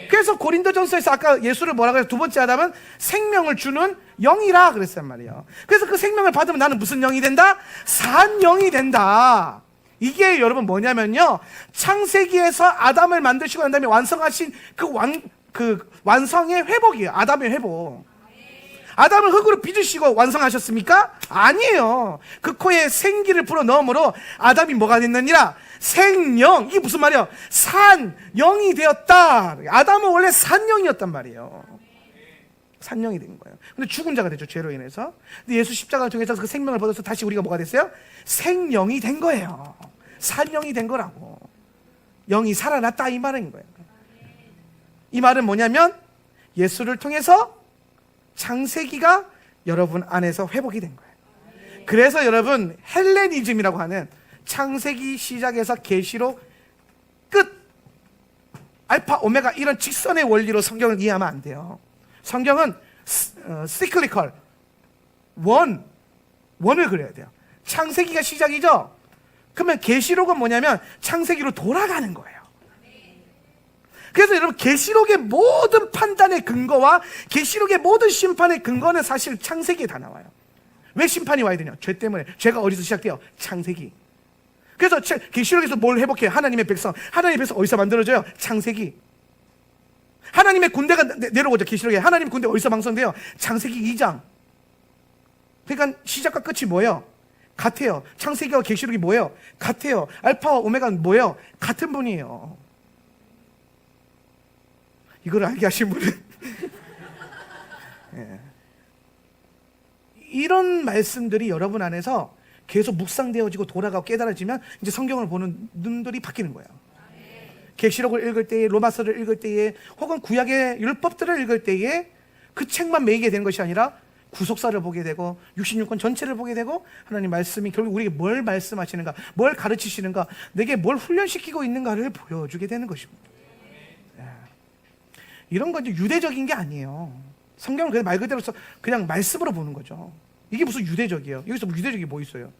그래서 고린도전서에서 아까 예수를 뭐라고 해서 두 번째 아담은 생명을 주는 영이라 그랬단 말이에요. 그래서 그 생명을 받으면 나는 무슨 영이 된다? 산 영이 된다. 이게 여러분 뭐냐면요, 창세기에서 아담을 만드시고 난 다음에 완성하신 그 완성의 회복이에요. 아담의 회복. 아담을 흙으로 빚으시고 완성하셨습니까? 아니에요. 그 코에 생기를 불어 넣음으로 아담이 뭐가 됐느니라? 생영. 이게 무슨 말이에요? 산영이 되었다. 아담은 원래 산영이었단 말이에요. 산영이 된 거예요. 근데 죽은 자가 됐죠, 죄로 인해서. 근데 예수 십자가를 통해서 그 생명을 받아서 다시 우리가 뭐가 됐어요? 생명이 된 거예요. 산영이 된 거라고. 영이 살아났다 이 말인 거예요. 이 말은 뭐냐면 예수를 통해서 창세기가 여러분 안에서 회복이 된 거예요. 그래서 여러분 헬레니즘이라고 하는 창세기 시작에서 계시록 끝, 알파 오메가 이런 직선의 원리로 성경을 이해하면 안 돼요. 성경은 시클리컬, 원을 그려야 돼요. 창세기가 시작이죠. 그러면 계시록은 뭐냐면 창세기로 돌아가는 거예요. 그래서 여러분 계시록의 모든 판단의 근거와 계시록의 모든 심판의 근거는 사실 창세기에 다 나와요. 왜 심판이 와야 되냐? 죄 때문에. 죄가 어디서 시작돼요? 창세기. 그래서 계시록에서 뭘 회복해요? 하나님의 백성. 하나님의 백성 어디서 만들어져요? 창세기. 하나님의 군대가 내려오죠. 계시록에 하나님의 군대 어디서 방송돼요? 창세기 2장. 그러니까 시작과 끝이 뭐예요? 같아요. 창세기와 계시록이 뭐예요? 같아요. 알파와 오메가는 뭐예요? 같은 분이에요. 이걸 알게 하신 분은 예. 이런 말씀들이 여러분 안에서 계속 묵상되어지고 돌아가고 깨달아지면 이제 성경을 보는 눈들이 바뀌는 거예요. 계시록을 읽을 때에, 로마서를 읽을 때에, 혹은 구약의 율법들을 읽을 때에 그 책만 매이게 되는 것이 아니라 구속사를 보게 되고 66권 전체를 보게 되고 하나님 말씀이 결국 우리에게 뭘 말씀하시는가, 뭘 가르치시는가, 내게 뭘 훈련시키고 있는가를 보여주게 되는 것입니다. 이런 건 이제 유대적인 게 아니에요. 성경은 그냥 말 그대로 그냥 말씀으로 보는 거죠. 이게 무슨 유대적이에요? 여기서 유대적이 뭐 있어요?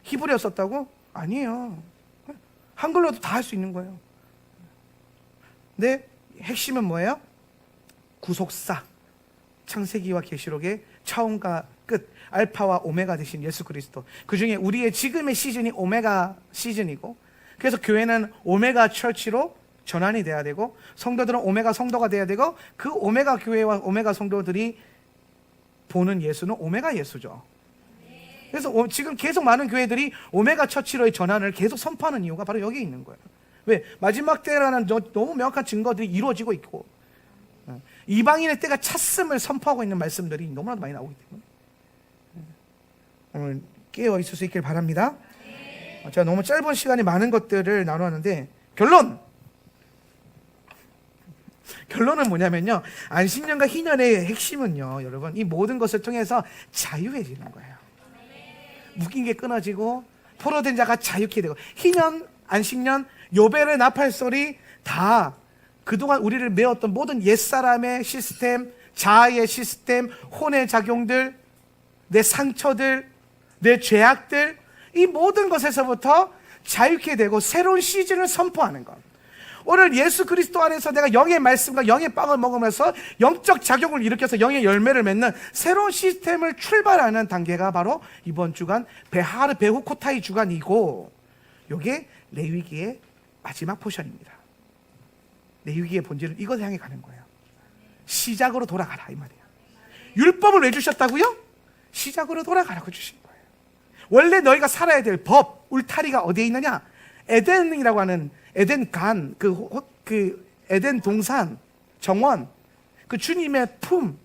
히브리어 썼다고? 아니에요. 한글로도 다 할 수 있는 거예요. 근데 핵심은 뭐예요? 구속사, 창세기와 계시록의 처음과 끝, 알파와 오메가 되신 예수 그리스도. 그 중에 우리의 지금의 시즌이 오메가 시즌이고, 그래서 교회는 오메가 처치로 전환이 돼야 되고, 성도들은 오메가 성도가 돼야 되고, 그 오메가 교회와 오메가 성도들이 보는 예수는 오메가 예수죠. 그래서 지금 계속 많은 교회들이 오메가 처치로의 전환을 계속 선포하는 이유가 바로 여기 있는 거예요. 왜? 마지막 때라는 너무 명확한 증거들이 이루어지고 있고, 이방인의 때가 찼음을 선포하고 있는 말씀들이 너무나도 많이 나오기 때문에 오늘 깨어 있을 수 있길 바랍니다. 제가 너무 짧은 시간에 많은 것들을 나누었는데 결론은 뭐냐면요, 안식년과 희년의 핵심은요, 여러분, 이 모든 것을 통해서 자유해지는 거예요. 묶인 게 끊어지고 포로된 자가 자유케 되고, 희년, 안식년, 요벨의 나팔소리 다 그동안 우리를 메웠던 모든 옛사람의 시스템, 자아의 시스템, 혼의 작용들, 내 상처들, 내 죄악들, 이 모든 것에서부터 자유케 되고 새로운 시즌을 선포하는 것. 오늘 예수 그리스도 안에서 내가 영의 말씀과 영의 빵을 먹으면서 영적 작용을 일으켜서 영의 열매를 맺는 새로운 시스템을 출발하는 단계가 바로 이번 주간 베후 코타이 주간이고, 이게 레위기의 마지막 포션입니다. 레위기의 본질은 이것을 향해 가는 거예요. 시작으로 돌아가라 이 말이에요. 율법을 왜 주셨다고요? 시작으로 돌아가라고 주신 거예요. 원래 너희가 살아야 될 법, 울타리가 어디에 있느냐? 에덴이라고 하는 에덴간, 그 에덴 동산, 정원, 그 주님의 품,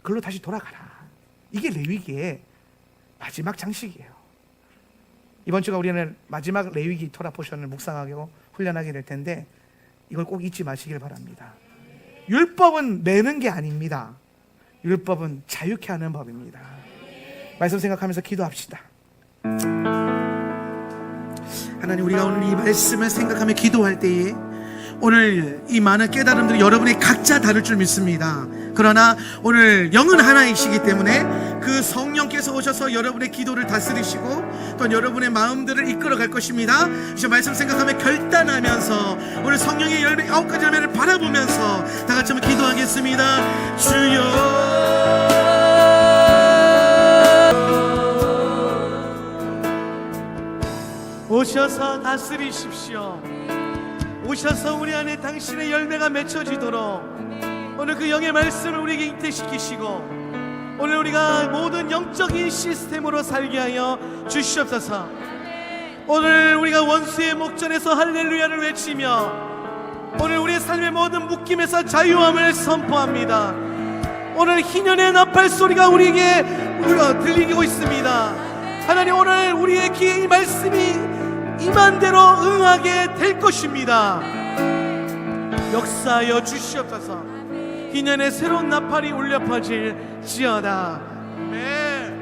그걸로 다시 돌아가라. 이게 레위기의 마지막 장식이에요. 이번 주가 우리는 마지막 레위기 토라 포션을 묵상하고 훈련하게 될 텐데, 이걸 꼭 잊지 마시길 바랍니다. 율법은 매는 게 아닙니다. 율법은 자유케 하는 법입니다. 말씀 생각하면서 기도합시다. 하나님, 우리가 오늘 이 말씀을 생각하며 기도할 때에 오늘 이 많은 깨달음들이 여러분의 각자 다를 줄 믿습니다. 그러나 오늘 영은 하나이시기 때문에 그 성령께서 오셔서 여러분의 기도를 다스리시고 또 여러분의 마음들을 이끌어 갈 것입니다. 이제 말씀 생각하며 결단하면서 오늘 성령의 열매 9가지 열매를 바라보면서 다 같이 한번 기도하겠습니다. 주여, 오셔서 다스리십시오. 오셔서 우리 안에 당신의 열매가 맺혀지도록 오늘 그 영의 말씀을 우리에게 잉태시키시고 오늘 우리가 모든 영적인 시스템으로 살게 하여 주시옵소서. 오늘 우리가 원수의 목전에서 할렐루야를 외치며 오늘 우리의 삶의 모든 묶임에서 자유함을 선포합니다. 오늘 희년의 나팔 소리가 우리에게 들리고 있습니다. 하나님, 오늘 우리의 귀에 이 말씀이 임한 대로 응하게 될 것입니다. 역사하여 주시옵소서. 희년의 새로운 나팔이 울려 퍼질지어다. 아멘.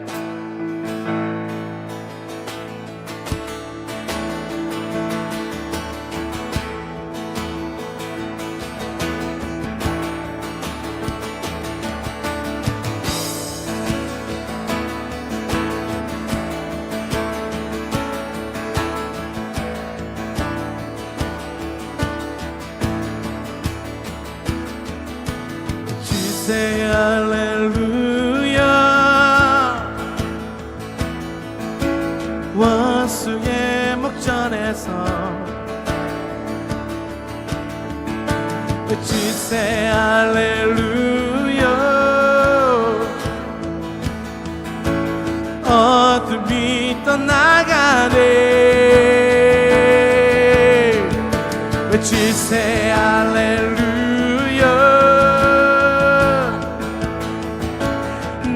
할렐루야. 원수의 목전에서 외치세 할렐루야. 어둠이 떠나가네. 외치세 할렐루야.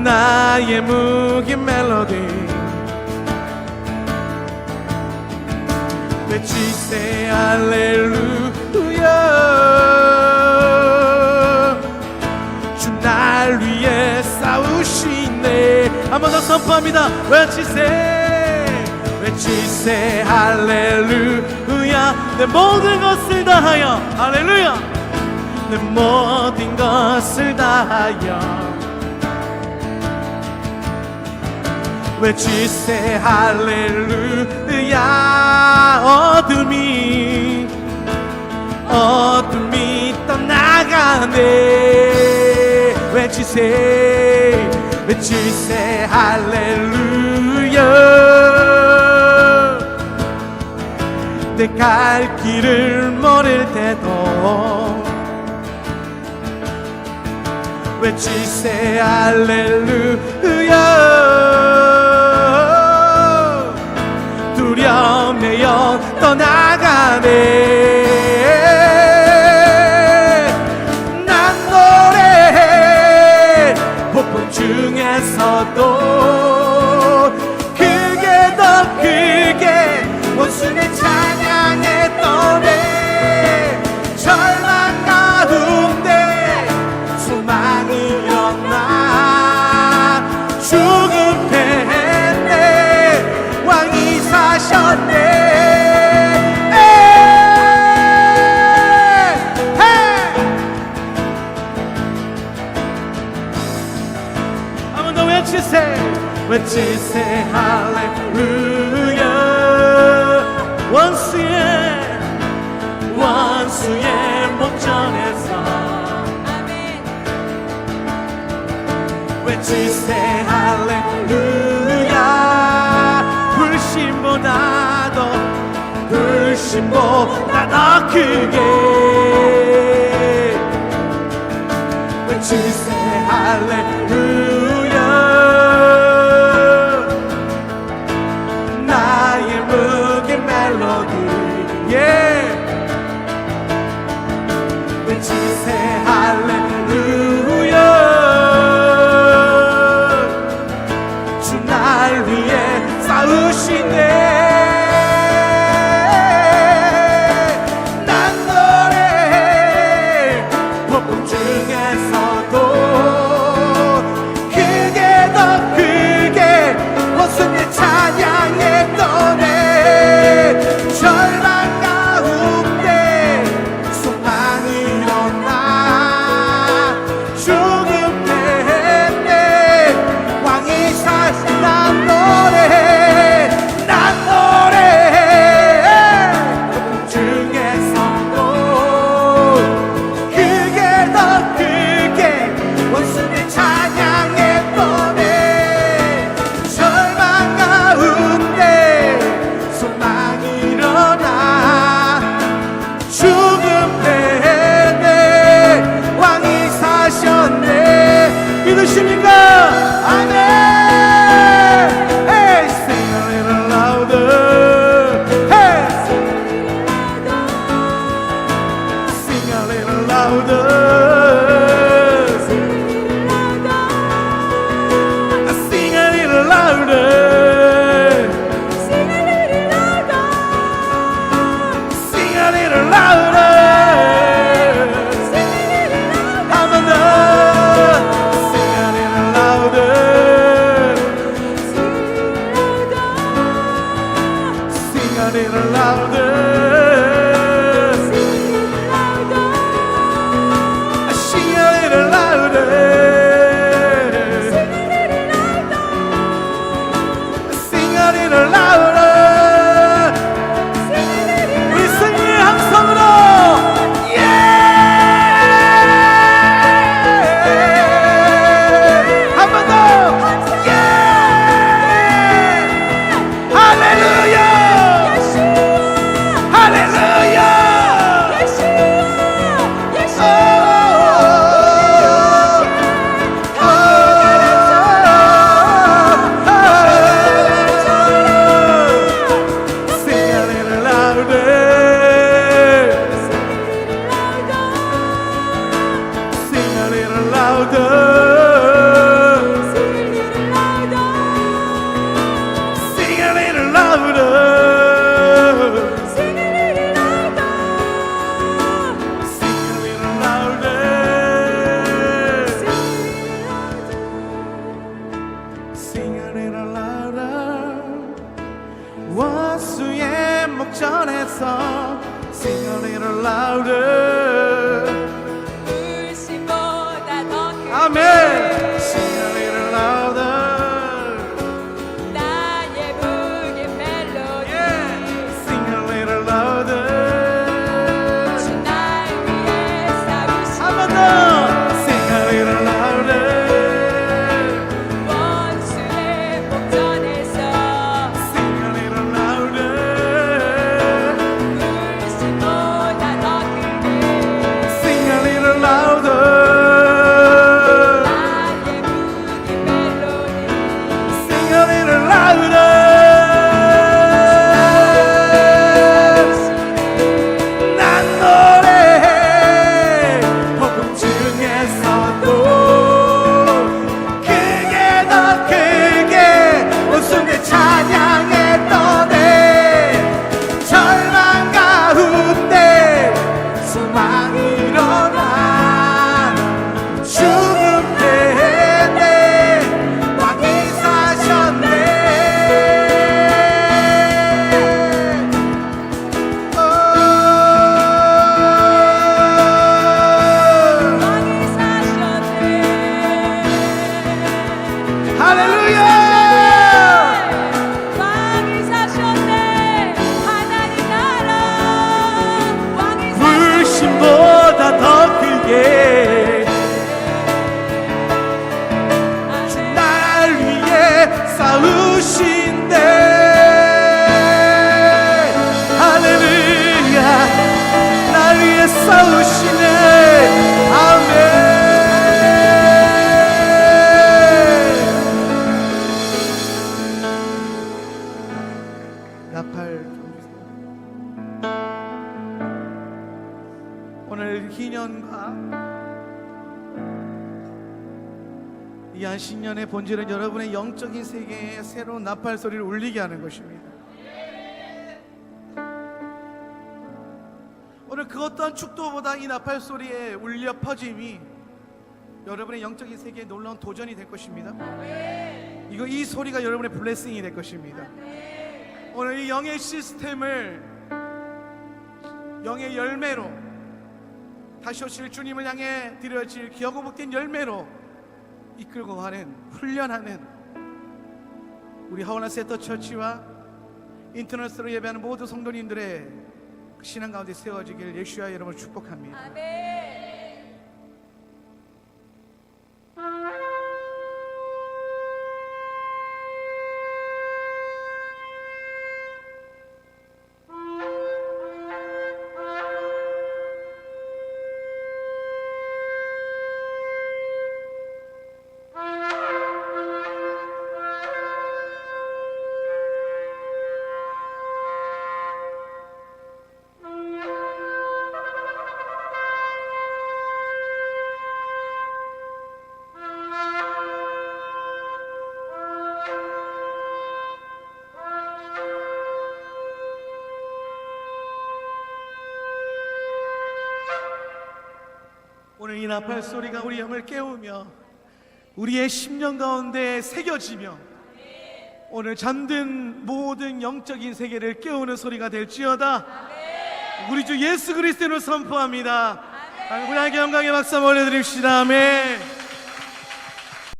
나의 묵인 멜로디 외치세 할렐루야. 주 날 위해 싸우시네. 한 번 더 선포합니다. 외치세 할렐루야. 내 모든 것을 다하여 할렐루야. 내 모든 것을 다하여 외치세 할렐루야. 어둠이 떠나가네. 외치세 할렐루야. 내 갈 길을 모를 때도 외치세 할렐루야. 두려움에여 떠나가네. 난 노래해 폭풍 중에서도 크게 더 크게 원수의 찬양에 떠내. 절망 가운데 소망이었나. 죽음 패했네. 왕이 사셨네. 한 번 더 외치세 할렐루야. 원수의 목전에서 외치세 할렐루야. 불신보다 더 크게 외치세 할렐루야. 나의 묵인 멜로디 외치세 할렐루야. 주 날 위해 싸우시네. 난 너를 a little louder. 한번 더. Sing a little louder. Sing a little louder. Sing a little louder. Sing a little louder. 우리 승리의 함성으로 한 번 더. 할렐루야. 할렐루야. Sing a little louder. Sing a little louder. Sing a little louder. Sing a little louder. Sing a little louder. 원수의 목전에서 Sing a little louder. 물심보다 더 큰 아멘. Sing a little louder. 나의 부의 멜로디 Sing a little louder. 주 날 위해 싸우신 한 번 더. Sing a little louder. 원수의 목전에서 Sing a little louder. 물심보다 더 크게 Sing a little louder. 나의 부의 멜로디 Sing a little louder. 난 노래해 복음 중에서도 크게 더 크게 웃음에 찬양했던 애 절망 가운데 소망이 일어나 죽음 대내 왕이 사셨네. 왕이 사셨네 할렐루야. 왕이 사셨네 하나님 나라 왕이 사셨네 물심보다 더 크게 날 위해 싸우신대. 할렐루야. 날 위해 싸우시네. 아멘. 나팔 좀 주세요. 오늘 희년과 이 안식년의 본질은 여러분의 영적인 세계에 새로운 나팔 소리를 울리게 하는 것입니다. 오늘 그 어떠한 축도보다 이 나팔 소리에 울려 퍼짐이 여러분의 영적인 세계에 놀라운 도전이 될 것입니다. 이 소리가 여러분의 블레싱이 될 것입니다. 오늘 이 영의 시스템을 영의 열매로 다시 오실 주님을 향해 드려질 기하고 복된 열매로 이끌고 가는 훈련하는 우리 하원나 세터 처치와 인터넷으로 예배하는 모든 성도님들의 그 신앙 가운데 세워지길 예수와 여러분을 축복합니다. 아멘 오늘 이 나팔 소리가 우리 영을 깨우며 우리의 심령 가운데 새겨지며 오늘 잠든 모든 영적인 세계를 깨우는 소리가 될지어다. 우리 주 예수 그리스도를 선포합니다. 우리 함께 영광의 박수 한번 올려드립시다. 아멘.